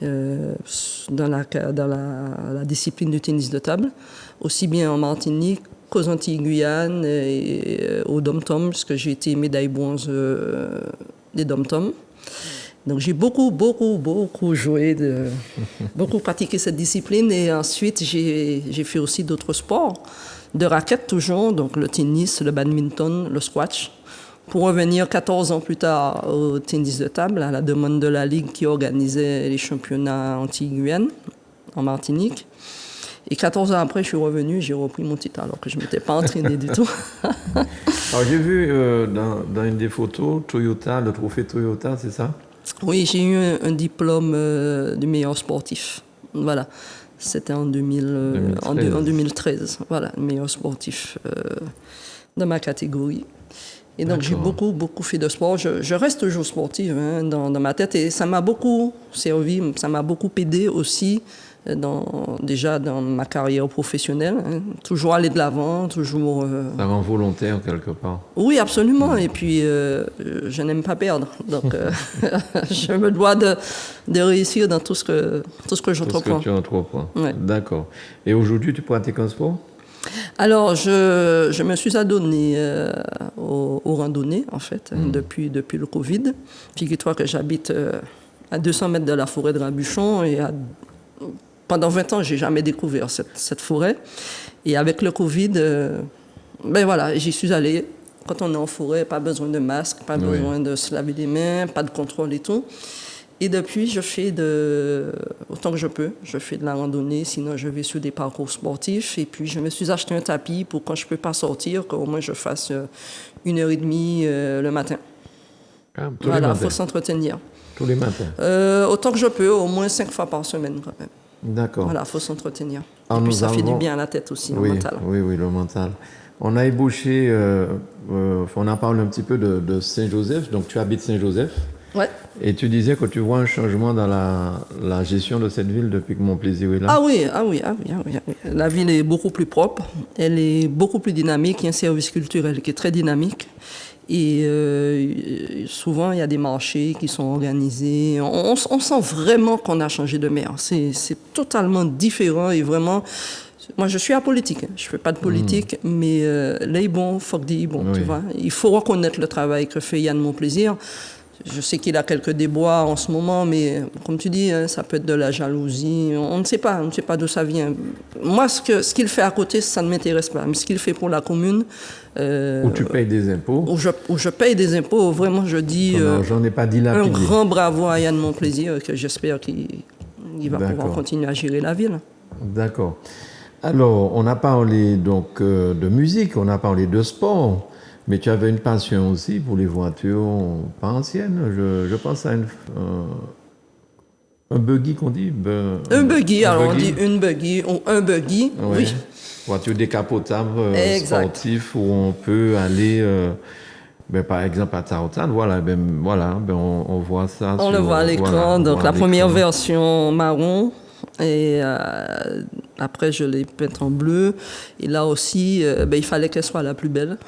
dans la discipline du tennis de table, aussi bien en Martinique qu'aux Antilles-Guyane et au dom-tom, parce que j'ai été médaille bronze des dom-tom. Donc j'ai beaucoup joué, beaucoup pratiqué cette discipline et ensuite j'ai fait aussi d'autres sports, de raquettes toujours, donc le tennis, le badminton, le squash, pour revenir 14 ans plus tard au tennis de table, à la demande de la Ligue qui organisait les championnats Antilles-Guyane en Martinique. Et 14 ans après, je suis revenu, j'ai repris mon titre alors que je ne m'étais pas entraîné du tout. Alors j'ai vu dans une des photos, Toyota, le trophée Toyota, c'est ça? Oui, j'ai eu un diplôme du meilleur sportif. Voilà. C'était en 2013. Voilà, le meilleur sportif de ma catégorie. Et donc, j'ai beaucoup fait de sport. Je reste toujours sportive dans ma tête et ça m'a beaucoup servi, ça m'a beaucoup aidé aussi déjà dans ma carrière professionnelle. Toujours aller de l'avant, toujours... Ça rend volontaire quelque part. Oui, absolument. Et puis, je n'aime pas perdre. Donc, je me dois de réussir dans tout ce que j'entreprends. Tout ce que tu entreprends. Ouais. D'accord. Et aujourd'hui, tu pratiques un sport? Alors, je me suis adonnée aux randonnées, en fait, depuis le Covid. Figure-toi que j'habite à 200 mètres de la forêt de Rabuchon et pendant 20 ans, je n'ai jamais découvert cette forêt. Et avec le Covid, ben voilà, j'y suis allée. Quand on est en forêt, pas besoin de masque, pas besoin de se laver les mains, pas de contrôle et tout. Et depuis, je fais autant que je peux, je fais de la randonnée, sinon je vais sur des parcours sportifs. Et puis, je me suis acheté un tapis pour quand je ne peux pas sortir, qu'au moins je fasse 1h30 le matin. Voilà, il faut s'entretenir. Tous les matins? Autant que je peux, au moins 5 fois par semaine quand même. D'accord. Voilà, il faut s'entretenir. Et puis ça fait du bien à la tête aussi, le mental. Oui, le mental. On a ébauché, on a parlé un petit peu de Saint-Joseph, donc tu habites Saint-Joseph. Ouais. Et tu disais que tu vois un changement dans la gestion de cette ville depuis que Mon Plaisir est là. Ah oui. La ville est beaucoup plus propre, elle est beaucoup plus dynamique, il y a un service culturel qui est très dynamique. Et souvent, il y a des marchés qui sont organisés. On sent vraiment qu'on a changé de maire. C'est totalement différent et vraiment... Moi, je suis apolitique. Je ne fais pas de politique, mais là, il est bon, faut que dit bon, tu vois. Il faut reconnaître le travail que fait Yann Monplaisir. Je sais qu'il a quelques déboires en ce moment, mais comme tu dis, ça peut être de la jalousie. On ne sait pas d'où ça vient. Moi, ce qu'il fait à côté, ça ne m'intéresse pas. Mais ce qu'il fait pour la commune... où tu payes des impôts. Où je paye des impôts, vraiment, je dis... j'en ai pas dilapidé. Un grand bravo à Yann Monplaisir, que j'espère qu'il va pouvoir continuer à gérer la ville. D'accord. Alors, on a parlé donc de musique, on a parlé de sport. Mais tu avais une passion aussi pour les voitures, pas anciennes. Je pense à un buggy qu'on dit. Un buggy, alors on dit une buggy ou un buggy, oui. Voiture décapotable, sportif, où on peut aller, par exemple à Taotan, on voit ça. On le voit à l'écran, donc la première version marron. Et après, je l'ai peinte en bleu. Et là aussi, il fallait qu'elle soit la plus belle.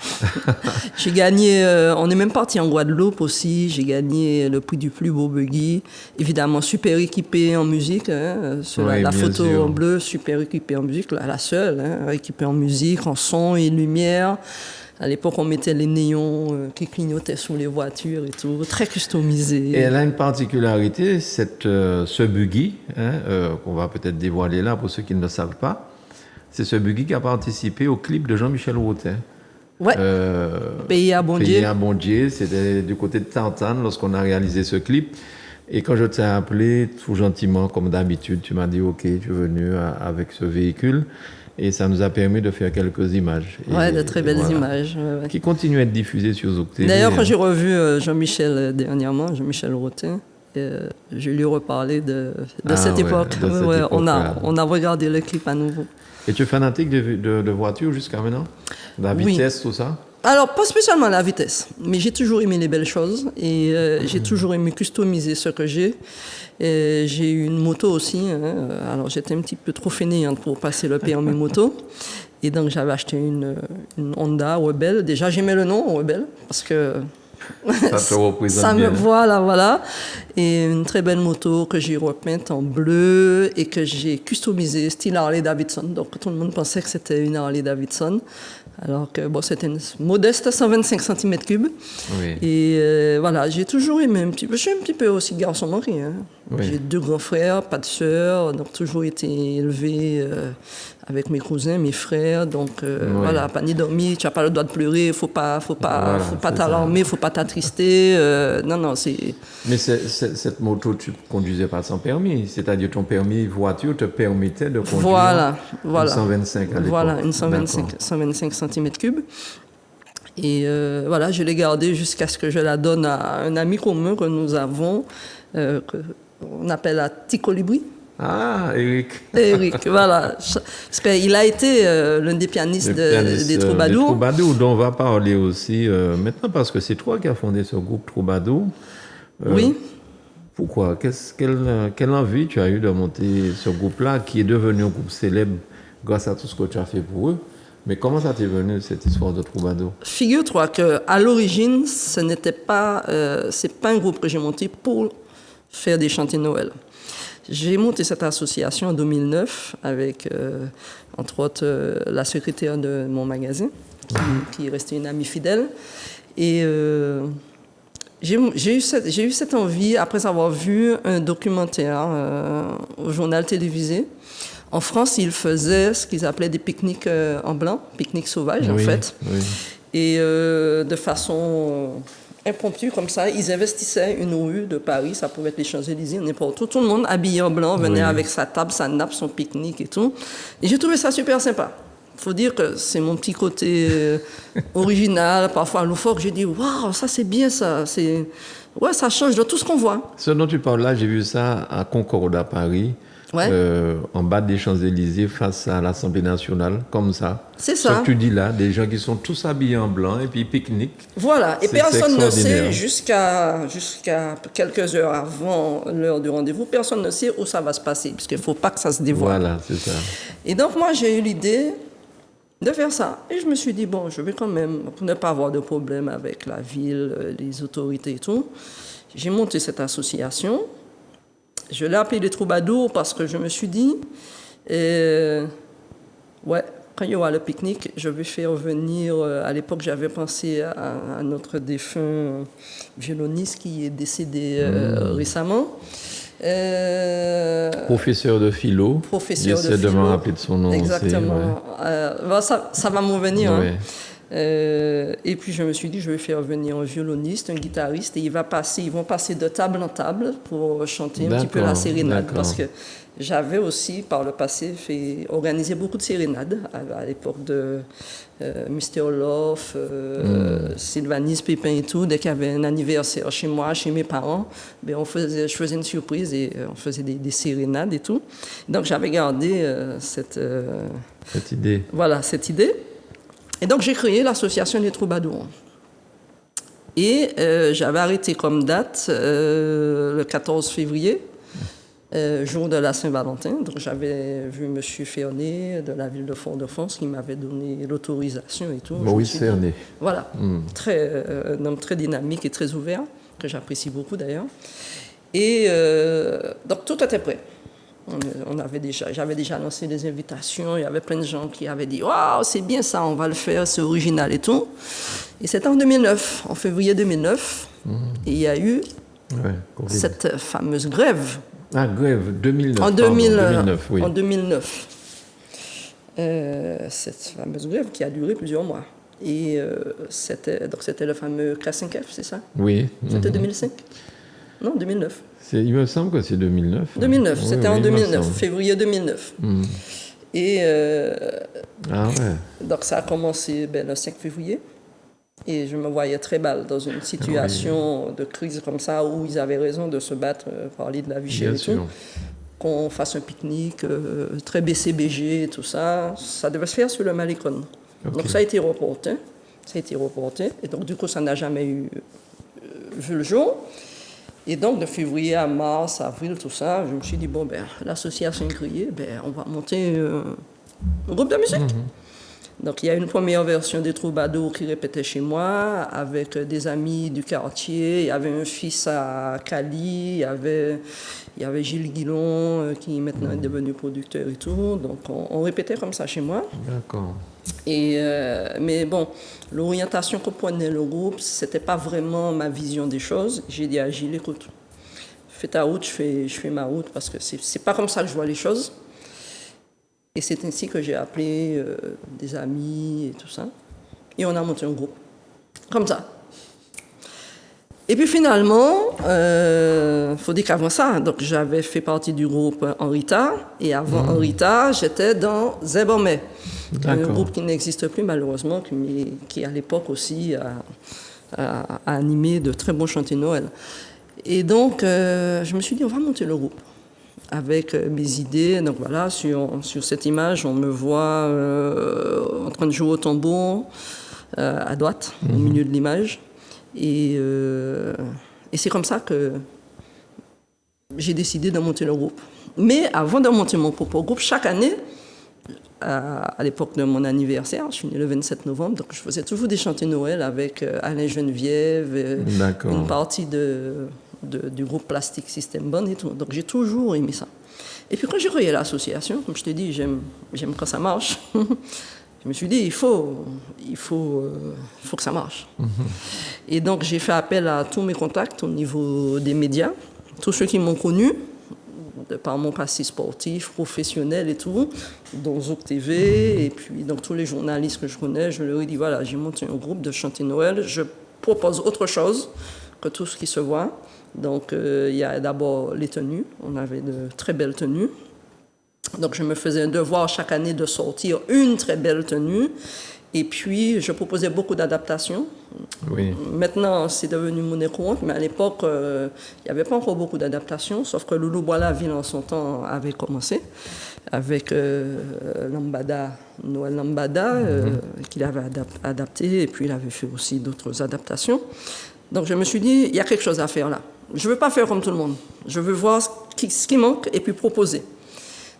J'ai gagné, on est même parti en Guadeloupe aussi. J'ai gagné le prix du plus beau buggy. Évidemment, super équipé en musique. La photo en bleu, super équipé en musique. La seule, équipée en musique, en son et lumière. À l'époque, on mettait les néons qui clignotaient sur les voitures et tout, très customisé. Et elle a une particularité, ce buggy, qu'on va peut-être dévoiler là pour ceux qui ne le savent pas. C'est ce buggy qui a participé au clip de Jean-Michel Routet. Ouais. Pays à Bondier. Pays à Bondier, c'était du côté de Tartane lorsqu'on a réalisé ce clip. Et quand je t'ai appelé, tout gentiment, comme d'habitude, tu m'as dit « Ok, tu es venu avec ce véhicule ». Et ça nous a permis de faire quelques images. Ouais, de très belles images. Ouais. Qui continuent à être diffusées sur Zouk TV. D'ailleurs, quand j'ai revu Jean-Michel dernièrement, Jean-Michel Rotin, je lui ai reparlé de cette époque. De cette époque, on a regardé le clip à nouveau. Et tu es fanatique de voitures jusqu'à maintenant? La vitesse, tout ça? Alors, pas spécialement la vitesse, mais j'ai toujours aimé les belles choses et j'ai toujours aimé customiser ce que j'ai. Et j'ai eu une moto aussi, hein. Alors j'étais un petit peu trop fainéante pour passer le permis moto. Et donc j'avais acheté une Honda Rebelle. Déjà j'aimais le nom Rebelle parce que ça te représente bien. Voilà. Et une très belle moto que j'ai repeinte en bleu et que j'ai customisée style Harley Davidson. Donc tout le monde pensait que c'était une Harley Davidson. Alors que bon, c'était une modeste 125 cm3. Oui. Et voilà, j'ai toujours aimé un petit peu. Je suis un petit peu aussi garçon marié. Hein. Oui. J'ai 2 grands frères, pas de sœurs, donc toujours été élevé avec mes cousins, mes frères. Donc voilà, pas ni dormi, tu n'as pas le droit de pleurer, faut pas t'alarmer, faut pas t'attrister. Non, c'est. Mais cette moto, tu conduisais pas sans permis, c'est-à-dire ton permis voiture te permettait de conduire. Voilà. Une 125 à l'époque. Voilà, une 125 cm3. Et voilà, je l'ai gardée jusqu'à ce que je la donne à un ami commun que nous avons, qu'on appelle à Ticolibri. Ah, Eric. Eric, voilà. Parce qu'il a été l'un des pianistes des Troubadours. Des Troubadours, dont on va parler aussi maintenant, parce que c'est toi qui as fondé ce groupe Troubadours. Oui. Pourquoi? Quelle envie tu as eu de monter ce groupe-là, qui est devenu un groupe célèbre grâce à tout ce que tu as fait pour eux? Mais comment ça t'est venu, cette histoire de Troubadours? Figure-toi qu'à l'origine, c'est pas un groupe que j'ai monté pour faire des chantées de Noël. J'ai monté cette association en 2009 avec, entre autres, la secrétaire de mon magasin, qui est restée une amie fidèle. Et j'ai eu cette envie, après avoir vu un documentaire au journal télévisé. En France, ils faisaient ce qu'ils appelaient des pique-niques en blanc, pique-niques sauvages en fait. Oui. Et de façon impromptue comme ça, ils investissaient une rue de Paris, ça pouvait être les Champs-Élysées, n'importe où. Tout le monde habillé en blanc venait avec sa table, sa nappe, son pique-nique et tout. Et j'ai trouvé ça super sympa. Il faut dire que c'est mon petit côté original, parfois loufoque. J'ai dit, waouh, ça c'est bien ça. Ouais, ça change de tout ce qu'on voit. Ce dont tu parles là, j'ai vu ça à Concorde à Paris. Ouais. En bas des Champs-Élysées face à l'Assemblée nationale, comme ça. C'est ça. Ce que tu dis là, des gens qui sont tous habillés en blanc et puis pique-nique. Voilà, et personne ne sait, jusqu'à quelques heures avant l'heure du rendez-vous, personne ne sait où ça va se passer, parce qu'il ne faut pas que ça se dévoile. Voilà, c'est ça. Et donc moi, j'ai eu l'idée de faire ça. Et je me suis dit, bon, je vais quand même, pour ne pas avoir de problème avec la ville, les autorités et tout, j'ai monté cette association. Je l'ai appelé les Troubadours parce que je me suis dit, ouais, quand il y aura le pique-nique, je vais faire venir, à l'époque j'avais pensé à notre défunt violoniste qui est décédé récemment. Professeur de philo. J'essaie de me rappeler de son nom. Exactement. Aussi, ouais. Ça va m'en venir. Ouais. Hein. Et puis je me suis dit, je vais faire venir un violoniste, un guitariste, et ils vont passer de table en table pour chanter un petit peu la sérénade. Parce que j'avais aussi, par le passé, organisé beaucoup de sérénades à l'époque de Mr. Love, Sylvanis, Pépin et tout. Dès qu'il y avait un anniversaire chez moi, chez mes parents, je faisais une surprise et on faisait des sérénades et tout. Donc j'avais gardé cette idée. Voilà, cette idée. Et donc, j'ai créé l'association des Troubadours. Et j'avais arrêté comme date le 14 février, jour de la Saint-Valentin. Donc, j'avais vu M. Fernet de la ville de Fort-de-France qui m'avait donné l'autorisation et tout. Maurice Fernet. Voilà, un homme très dynamique et très ouvert, que j'apprécie beaucoup d'ailleurs. Et donc, tout était prêt. J'avais déjà lancé des invitations, il y avait plein de gens qui avaient dit « Waouh, c'est bien ça, on va le faire, c'est original et tout ». Et c'était en 2009, en février 2009, et il y a eu cette fameuse grève. Ah, grève, 2009. En 2009, oui. En 2009. Cette fameuse grève qui a duré plusieurs mois. Et c'était le fameux K5F, c'est ça? Oui. C'était 2005? Non, 2009. Il me semble que c'est 2009. 2009, c'était en 2009, février 2009. Et Ah ouais. donc ça a commencé le 5 février. Et je me voyais très mal dans une situation de crise comme ça où ils avaient raison de se battre, parler de la vie chère et tout. Qu'on fasse un pique-nique très BCBG et tout ça. Ça devait se faire sur le Malécon. Donc ça a été reporté. Et donc du coup, ça n'a jamais vu le jour. Et donc de février à mars, avril, tout ça, je me suis dit, bon, l'association Crier, on va monter un groupe de musique. Donc il y a une première version des Troubadours qui répétait chez moi avec des amis du quartier. Il y avait un fils à Cali, il y avait Gilles Guillon qui maintenant est devenu producteur et tout. Donc on répétait comme ça chez moi. D'accord. Mais bon, l'orientation que prenait le groupe, c'était pas vraiment ma vision des choses. J'ai dit à Gilles, écoute, fais ta route, je fais ma route parce que c'est pas comme ça que je vois les choses. Et c'est ainsi que j'ai appelé des amis et tout ça. Et on a monté un groupe. Comme ça. Et puis finalement, faut dire qu'avant ça, donc j'avais fait partie du groupe Henrita. Et avant Henrita, j'étais dans Zebomé. Un groupe qui n'existe plus malheureusement, qui à l'époque aussi a animé de très bons chanteurs Noël. Et donc, je me suis dit, on va monter le groupe. Avec mes idées. Donc voilà, sur cette image, on me voit en train de jouer au tambour à droite, au milieu de l'image. Et c'est comme ça que j'ai décidé de monter le groupe. Mais avant de monter mon propre groupe, chaque année, à l'époque de mon anniversaire, je suis née le 27 novembre, donc je faisais toujours des chanteurs Noël avec Alain Geneviève, une partie du groupe Plastic System Band et tout. Donc j'ai toujours aimé ça. Et puis quand j'ai créé l'association, comme je t'ai dit, j'aime quand ça marche. Je me suis dit, il faut que ça marche. Et donc j'ai fait appel à tous mes contacts au niveau des médias, tous ceux qui m'ont connu, par mon passé sportif, professionnel et tout, dont Zouk TV, et puis donc tous les journalistes que je connais, je leur ai dit, voilà, j'ai monté un groupe de chanteurs Noël, je propose autre chose que tout ce qui se voit. Donc, il y a d'abord les tenues. On avait de très belles tenues. Donc, je me faisais un devoir chaque année de sortir une très belle tenue. Et puis, je proposais beaucoup d'adaptations. Oui. Maintenant, c'est devenu monnaie courante, mais à l'époque, il n'y avait pas encore beaucoup d'adaptations, sauf que Loulou Bois-la-Ville, en son temps, avait commencé avec Lambada, Noël Lambada, qu'il avait adapté, et puis il avait fait aussi d'autres adaptations. Donc, je me suis dit, il y a quelque chose à faire là. Je ne veux pas faire comme tout le monde. Je veux voir ce qui manque et puis proposer.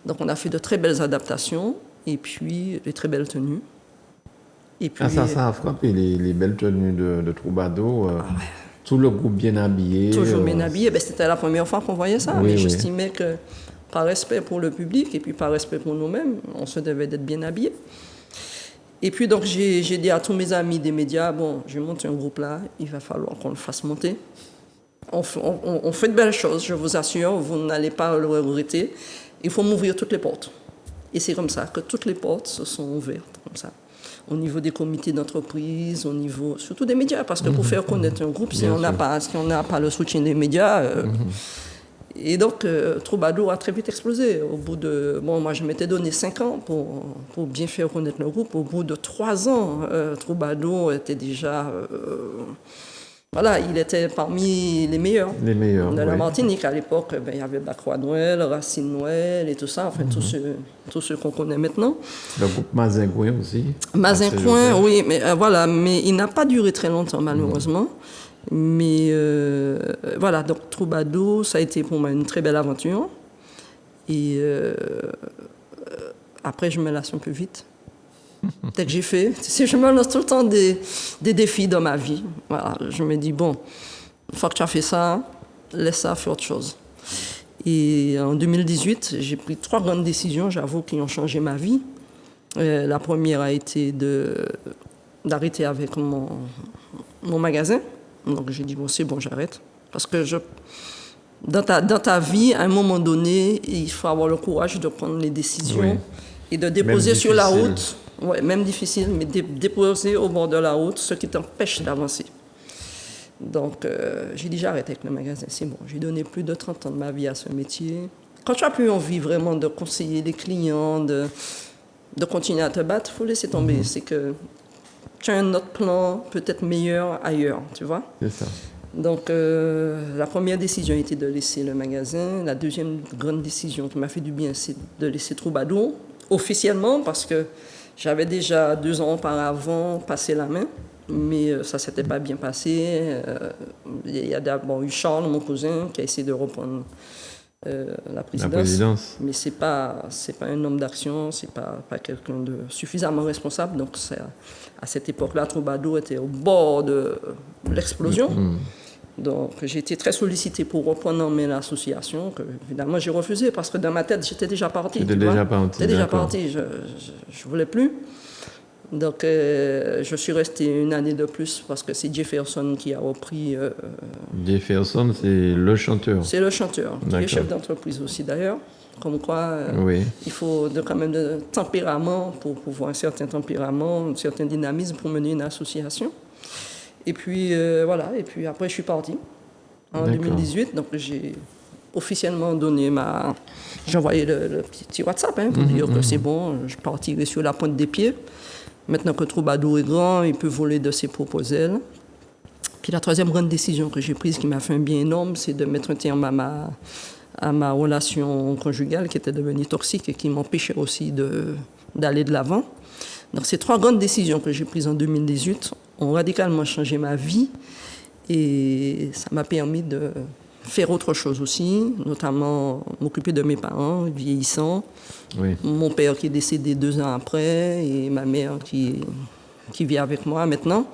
Donc, on a fait de très belles adaptations et puis des très belles tenues. Et puis, ça a frappé les belles tenues de Troubadour. Tout le groupe bien habillé. Toujours bien habillé. C'était la première fois qu'on voyait ça. Oui, mais j'estimais que par respect pour le public et puis par respect pour nous-mêmes, on se devait d'être bien habillés. Et puis, donc, j'ai dit à tous mes amis des médias, bon, je monte un groupe là, il va falloir qu'on le fasse monter. On fait de belles choses, je vous assure, vous n'allez pas le regretter. Il faut m'ouvrir toutes les portes. Et c'est comme ça que toutes les portes se sont ouvertes, comme ça. Au niveau des comités d'entreprise, au niveau surtout des médias, parce que pour faire connaître un groupe, si on n'a pas le soutien des médias... Et donc, Troubadour a très vite explosé. Au bout de... Bon, moi, je m'étais donné 5 ans pour bien faire connaître le groupe. Au bout de 3 ans, Troubadour était déjà... voilà, il était parmi les meilleurs. Les meilleurs, de la Martinique. À l'époque, il y avait Bacroix Noël, Racine Noël et tout ça. Enfin, tous ceux qu'on connaît maintenant. Le groupe Mazincoin aussi. Mazincoin, oui. Mais voilà, mais il n'a pas duré très longtemps, malheureusement. Mais voilà, donc Troubadour, ça a été pour moi une très belle aventure. Et après, je me lasse un peu vite. Dès que j'ai fait, je me lance tout le temps des défis dans ma vie. Voilà, je me dis, bon, une fois que tu as fait ça, laisse ça faire autre chose. Et en 2018, j'ai pris 3 grandes décisions, j'avoue, qui ont changé ma vie. La première a été d'arrêter avec mon magasin. Donc j'ai dit, bon, c'est bon, j'arrête. Parce que dans ta vie, à un moment donné, il faut avoir le courage de prendre les décisions et de déposer sur la route, même difficile, mais déposer au bord de la route ce qui t'empêche d'avancer. Donc j'ai dit, j'arrête avec le magasin, c'est bon. J'ai donné plus de 30 ans de ma vie à ce métier. quand tu as plus envie vraiment de conseiller les clients, de continuer à te battre, il faut laisser tomber. C'est que tu as un autre plan peut-être meilleur ailleurs, tu vois. C'est ça. Donc, la première décision a été de laisser le magasin. La deuxième grande décision qui m'a fait du bien, c'est de laisser Troubadour, officiellement, parce que j'avais déjà 2 ans auparavant passé la main, mais ça ne s'était pas bien passé. Il y a d'abord eu Charles, mon cousin, qui a essayé de reprendre la présidence. Mais ce n'est pas un homme d'action, ce n'est pas quelqu'un de suffisamment responsable. Donc, à cette époque-là, Troubadour était au bord de l'explosion. Donc, j'ai été très sollicité pour reprendre en main l'association, que évidemment j'ai refusé parce que dans ma tête, j'étais déjà parti. J'étais déjà parti, je ne voulais plus. Donc, je suis resté 1 année de plus parce que c'est Jefferson qui a repris. Jefferson, c'est le chanteur. C'est le chanteur, qui est chef d'entreprise aussi d'ailleurs. Comme quoi, il faut quand même de tempérament pour pouvoir un certain tempérament, un certain dynamisme pour mener une association. Et puis, voilà. Et puis après, je suis parti en 2018. Donc, j'ai officiellement donné j'ai envoyé le petit WhatsApp pour dire que c'est bon, je partirai sur la pointe des pieds. Maintenant que Troubadour est grand, il peut voler de ses propres ailes. Puis la troisième grande décision que j'ai prise, qui m'a fait un bien énorme, c'est de mettre un terme à ma relation conjugale qui était devenue toxique et qui m'empêchait aussi d'aller de l'avant. Donc ces 3 grandes décisions que j'ai prises en 2018 ont radicalement changé ma vie et ça m'a permis de faire autre chose aussi, notamment m'occuper de mes parents vieillissants, mon père qui est décédé 2 ans après et ma mère qui vit avec moi maintenant.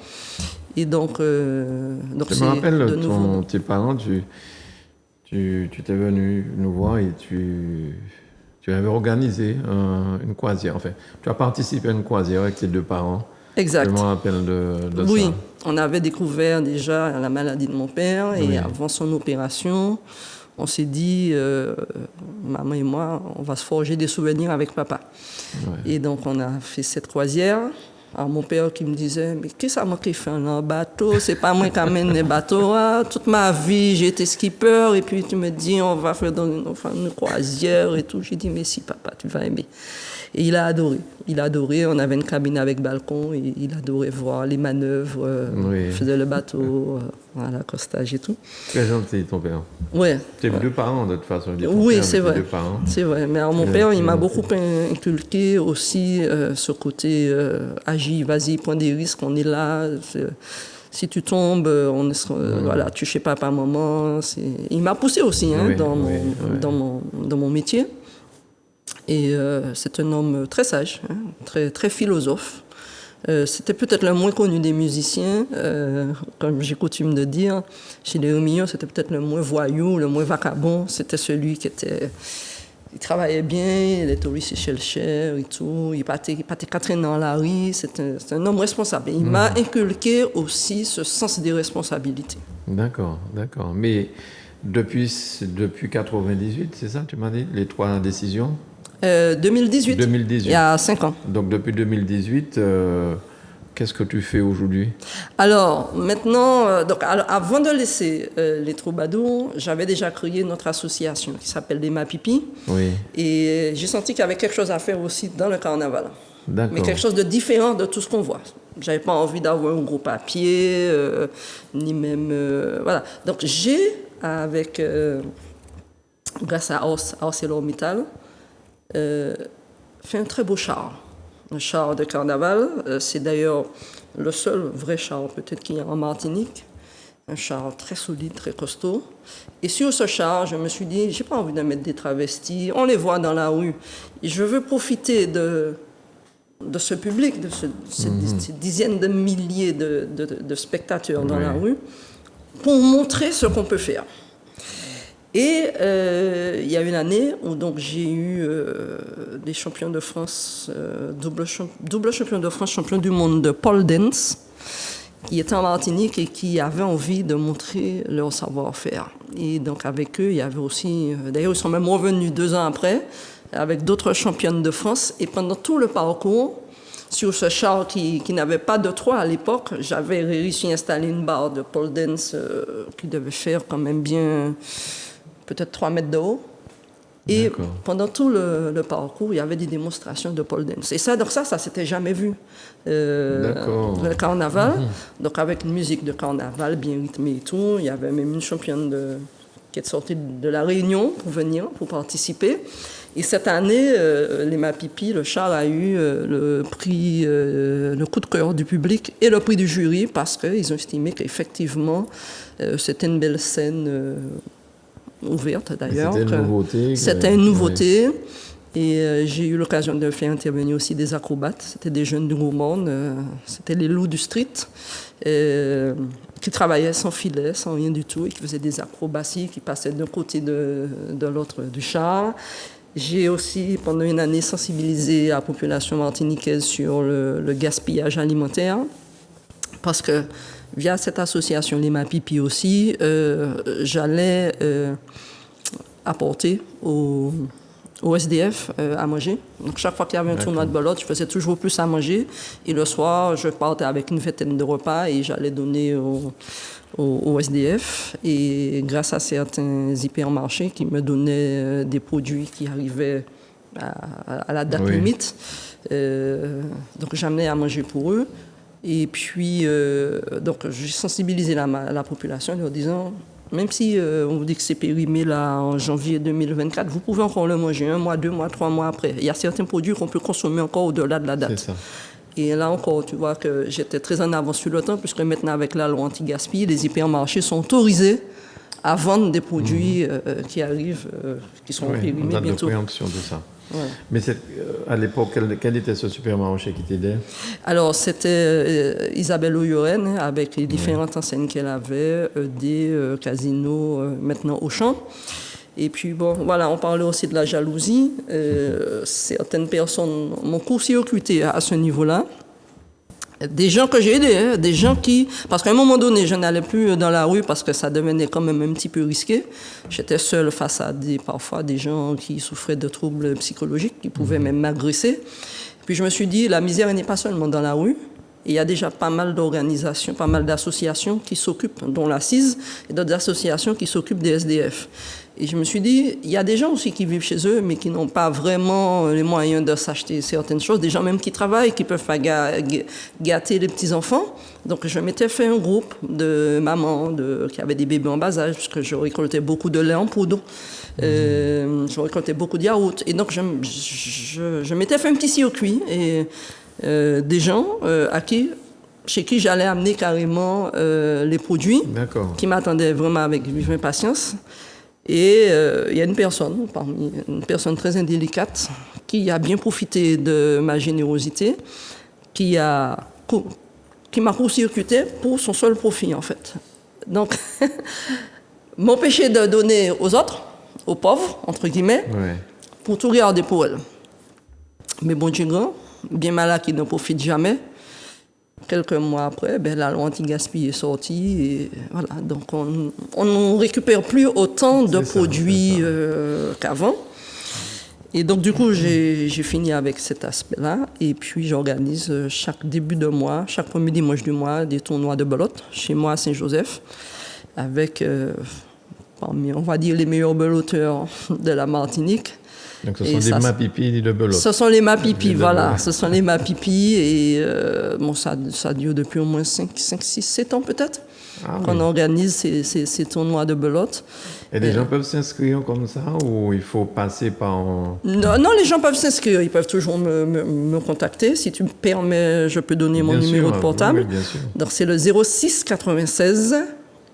Et donc je me rappelle, tes parents, tu t'es venu nous voir et tu avais organisé une croisière. Enfin, tu as participé à une croisière avec tes 2 parents. Exact. Je me rappelle de ça. Oui, on avait découvert déjà la maladie de mon père et avant son opération, on s'est dit, maman et moi, on va se forger des souvenirs avec papa. Et donc, on a fait cette croisière. Alors, mon père qui me disait, mais qu'est-ce que ça m'a fait en bateau? C'est pas moi qui amène les bateaux. Toute ma vie, j'ai été skipper. Et puis, tu me dis, on va faire une croisière et tout. J'ai dit, mais si, papa, tu vas aimer. Et il a adoré. Il a adoré. On avait une cabine avec balcon et il adorait voir les manœuvres. Faisait le bateau, l'accostage et tout. Très gentil, ton père. Oui. Tes 2 parents, de toute façon. Oui, c'est vrai. C'est vrai. Mais alors, mon père, il m'a beaucoup inculqué aussi ce côté agis, vas-y, prends des risques, on est là. Si tu tombes, voilà, tu sais pas maman. Il m'a poussé aussi dans mon métier. Et c'est un homme très sage, très, très philosophe. C'était peut-être le moins connu des musiciens, comme j'ai coutume de dire. Chez les Rémillons, c'était peut-être le moins voyou, le moins vagabond. C'était celui qui il travaillait bien, il était au lycée Shelcher et tout. Il partait 4 ans dans la rue. C'est un homme responsable. Et il m'a inculqué aussi ce sens des responsabilités. D'accord. Mais depuis 98, c'est ça, tu m'as dit, les 3 décisions? 2018. Il y a 5 ans. Donc depuis 2018, qu'est-ce que tu fais aujourd'hui? Alors, maintenant, avant de laisser les Troubadours, j'avais déjà créé notre association qui s'appelle Les Mapipi. Et j'ai senti qu'il y avait quelque chose à faire aussi dans le carnaval. Mais quelque chose de différent de tout ce qu'on voit. J'avais pas envie d'avoir un gros papier, ni même... voilà. Donc, j'ai, grâce à ArcelorMittal, fait un très beau char. Un char de carnaval. C'est d'ailleurs le seul vrai char peut-être qu'il y a en Martinique. Un char très solide, très costaud. Et sur ce char, je me suis dit, j'ai pas envie de mettre des travestis. On les voit dans la rue. Et je veux profiter de ce public, de ces dizaines de milliers de spectateurs dans la rue, pour montrer ce qu'on peut faire. Et il y a une année où donc j'ai eu des champions de France, double champion de France, champion du monde de pole dance, qui étaient en Martinique et qui avaient envie de montrer leur savoir-faire. Et donc avec eux, il y avait aussi, d'ailleurs ils sont même revenus 2 ans après, avec d'autres championnes de France. Et pendant tout le parcours, sur ce char qui n'avait pas de toit à l'époque, j'avais réussi à installer une barre de pole dance qui devait faire quand même bien... peut-être 3 mètres de haut. Et pendant tout le parcours, il y avait des démonstrations de pole dance. Et ça, donc ça s'était jamais vu. Le carnaval, donc avec une musique de carnaval bien rythmée et tout. Il y avait même une championne qui est sortie de La Réunion pour venir, pour participer. Et cette année, les Mapipi, le Charles a eu le prix, le coup de cœur du public et le prix du jury parce qu'ils ont estimé qu'effectivement, c'était une belle scène ouverte d'ailleurs. C'était une nouveauté. C'était une nouveauté. Ouais. Et j'ai eu l'occasion de faire intervenir aussi des acrobates. C'était des jeunes du monde. C'était les loups du street. Qui travaillaient sans filet, sans rien du tout, et qui faisaient des acrobaties, qui passaient d'un côté de l'autre du char. J'ai aussi, pendant une année, sensibilisé la population martiniquaise sur le gaspillage alimentaire, parce que via cette association, les Mapipi aussi, j'allais apporter aux SDF à manger. Donc chaque fois qu'il y avait un tournoi de belote, je faisais toujours plus à manger. Et le soir, je partais avec une vingtaine de repas et j'allais donner au SDF. Et grâce à certains hypermarchés qui me donnaient des produits qui arrivaient à la date limite, donc j'amenais à manger pour eux. Et puis, donc j'ai sensibilisé la population en leur disant... Même si on vous dit que c'est périmé là, en janvier 2024, vous pouvez encore le manger 1 mois, 2 mois, 3 mois après. Il y a certains produits qu'on peut consommer encore au-delà de la date. C'est ça. Et là encore, tu vois que j'étais très en avance sur le temps, puisque maintenant, avec la loi anti-gaspi, les hypermarchés sont autorisés à vendre des produits qui arrivent, qui sont périmés bientôt. On a de préemption de ça. Ouais. Mais à l'époque, quel était ce supermarché qui t'aidait? Alors, c'était Isabelle Oyoren, avec les différentes enseignes qu'elle avait, des casinos, maintenant Auchan. Et puis, bon, voilà, on parlait aussi de la jalousie. Certaines personnes m'ont court-circuité à ce niveau-là. Des gens que j'ai aidés, des gens qui... Parce qu'à un moment donné, je n'allais plus dans la rue parce que ça devenait quand même un petit peu risqué. J'étais seule face à parfois des gens qui souffraient de troubles psychologiques, qui pouvaient même m'agresser. Puis je me suis dit, la misère n'est pas seulement dans la rue. Il y a déjà pas mal d'organisations, pas mal d'associations qui s'occupent, dont l'Assise, et d'autres associations qui s'occupent des SDF. Et je me suis dit, il y a des gens aussi qui vivent chez eux, mais qui n'ont pas vraiment les moyens de s'acheter certaines choses. Des gens même qui travaillent, qui peuvent pas gâter les petits-enfants. Donc, je m'étais fait un groupe de mamans qui avaient des bébés en bas âge, parce que je récoltais beaucoup de lait en poudre. Je récoltais beaucoup de yaourts. Et donc, je m'étais fait un petit circuit. Et des gens chez qui j'allais amener carrément les produits, qui m'attendaient vraiment avec vive impatience. Et il y a une personne très indélicate, qui a bien profité de ma générosité, qui m'a court-circuité pour son seul profit, en fait. Donc, m'empêcher de donner aux autres, aux pauvres, entre guillemets, pour tout garder pour elle. Mais bon Dieu grand, bien malin qui ne profite jamais. Quelques mois après, la loi anti-gaspi est sortie et voilà. Donc on ne récupère plus autant de produits qu'avant. Et donc du coup, j'ai fini avec cet aspect-là. Et puis j'organise chaque début de mois, chaque premier dimanche du mois, des tournois de belote chez moi à Saint-Joseph, avec parmi, on va dire, les meilleurs beloteurs de la Martinique. Donc ce sont des Mapipi de belote. Ce sont les Mapipi, voilà. Ce sont les Mapipi et bon, ça dure depuis au moins 5, 6, 7 ans peut-être qu'on organise ces tournois de belote. Et les gens peuvent s'inscrire comme ça ou il faut passer par... Non, les gens peuvent s'inscrire. Ils peuvent toujours me contacter. Si tu me permets, je peux donner mon numéro de portable. Oui, bien sûr. Donc c'est le 06 96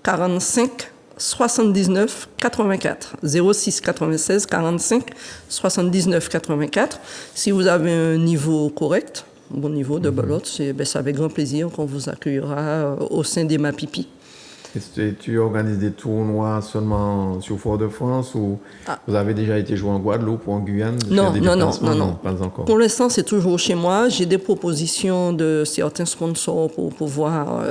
45 79 84. 06 96 45 79 84. Si vous avez un niveau correct, bon niveau de belote, c'est avec grand plaisir qu'on vous accueillera au sein des Mapipi. Et tu organises des tournois seulement sur Fort-de-France ou vous avez déjà été joué en Guadeloupe ou en Guyane? Non, pas encore. Pour l'instant, c'est toujours chez moi. J'ai des propositions de certains sponsors pour pouvoir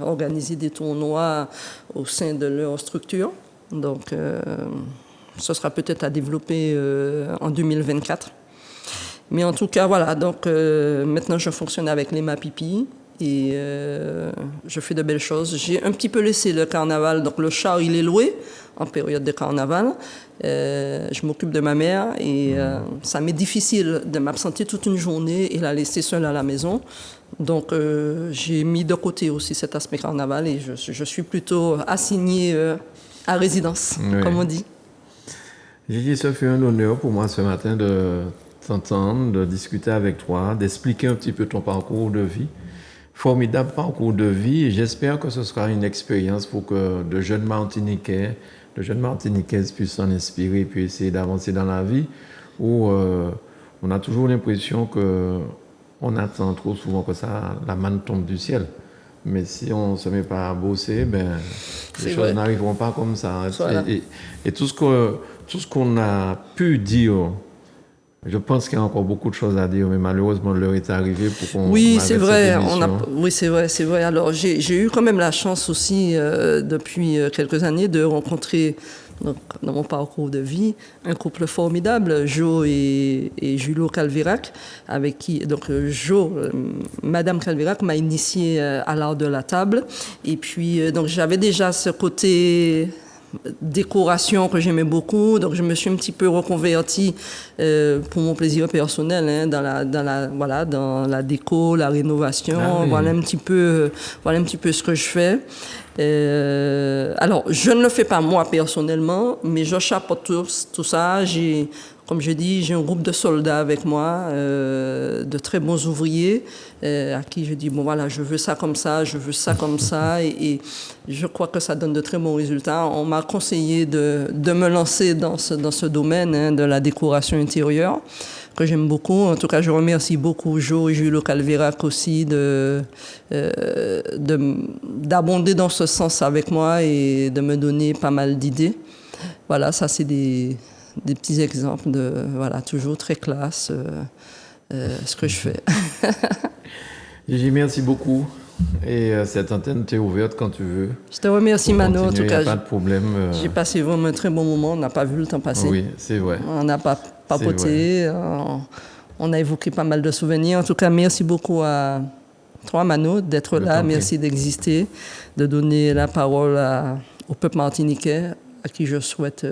organiser des tournois au sein de leur structure. Donc, ce sera peut-être à développer en 2024. Mais en tout cas, voilà. Donc, maintenant, je fonctionne avec les Mapipi. et je fais de belles choses. J'ai un petit peu laissé le carnaval, donc le char il est loué en période de carnaval. Je m'occupe de ma mère et ça m'est difficile de m'absenter toute une journée et la laisser seule à la maison. Donc j'ai mis de côté aussi cet aspect carnaval et je suis plutôt assignée à résidence, comme on dit. Gigi, ça fait un honneur pour moi ce matin de t'entendre, de discuter avec toi, d'expliquer un petit peu ton parcours de vie. Formidable parcours de vie et j'espère que ce sera une expérience pour que de jeunes Martiniquais, de jeunes Martiniquaises puissent s'en inspirer et puis essayer d'avancer dans la vie où on a toujours l'impression qu'on attend trop souvent que la manne tombe du ciel. Mais si on ne se met pas à bosser, les choses n'arriveront pas comme ça. Voilà. Et tout ce qu'on a pu dire, je pense qu'il y a encore beaucoup de choses à dire, mais malheureusement l'heure est arrivée pour qu'on c'est vrai. Oui, c'est vrai. Alors j'ai eu quand même la chance aussi depuis quelques années de rencontrer dans mon parcours de vie un couple formidable, Jo et Julio Calvirac, avec qui Jo, Madame Calvirac m'a initiée à l'art de la table, et puis donc j'avais déjà ce côté décoration que j'aimais beaucoup, donc je me suis un petit peu reconvertie pour mon plaisir personnel dans la déco, la rénovation. Voilà un petit peu ce que je fais. Alors je ne le fais pas moi personnellement, mais je chapeaute tout ça. Comme je dis, j'ai un groupe de soldats avec moi, de très bons ouvriers, à qui je dis, je veux ça comme ça, je veux ça comme ça, et je crois que ça donne de très bons résultats. On m'a conseillé de me lancer dans ce domaine de la décoration intérieure, que j'aime beaucoup. En tout cas, je remercie beaucoup Jo et Julio Calvirac aussi d'abonder dans ce sens avec moi et de me donner pas mal d'idées. Voilà, ça c'est des petits exemples de, toujours très classe, ce que je fais. Gigi, merci beaucoup. Et cette antenne t'est ouverte quand tu veux. Je te remercie, Mano. En tout cas, pas de problème. J'ai passé vraiment un très bon moment. On n'a pas vu le temps passer. Oui, c'est vrai. On n'a pas papoté. On a évoqué pas mal de souvenirs. En tout cas, merci beaucoup à toi, Mano, d'être là. Merci d'exister, de donner la parole au peuple martiniquais, à qui je souhaite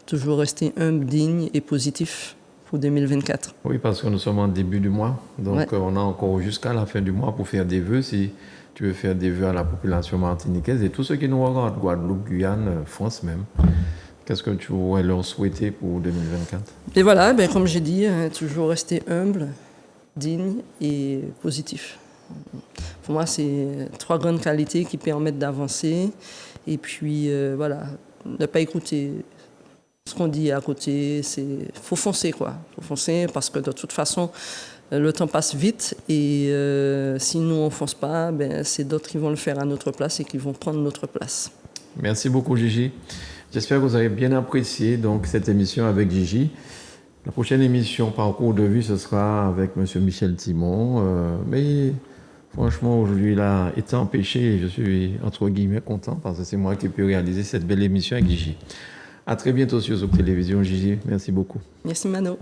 toujours rester humble, digne et positif pour 2024. Oui, parce que nous sommes en début du mois. Donc, on a encore jusqu'à la fin du mois pour faire des vœux. Si tu veux faire des vœux à la population martiniquaise et tous ceux qui nous regardent, Guadeloupe, Guyane, France même, qu'est-ce que tu pourrais leur souhaiter pour 2024? Et voilà, comme j'ai dit, toujours rester humble, digne et positif. Pour moi, c'est 3 grandes qualités qui permettent d'avancer. Et puis, ne pas écouter ce qu'on dit à côté. Faut foncer, quoi. Faut foncer parce que de toute façon, le temps passe vite et si nous, on ne fonce pas, c'est d'autres qui vont le faire à notre place et qui vont prendre notre place. Merci beaucoup, Gigi. J'espère que vous avez bien apprécié donc, cette émission avec Gigi. La prochaine émission Parcours de vie, ce sera avec M. Michel Timon. Mais franchement, aujourd'hui, il a été empêché et je suis entre guillemets content parce que c'est moi qui ai pu réaliser cette belle émission avec Gigi. À très bientôt sur Zouk Télévision, Gigi. Merci beaucoup. Merci, Mano.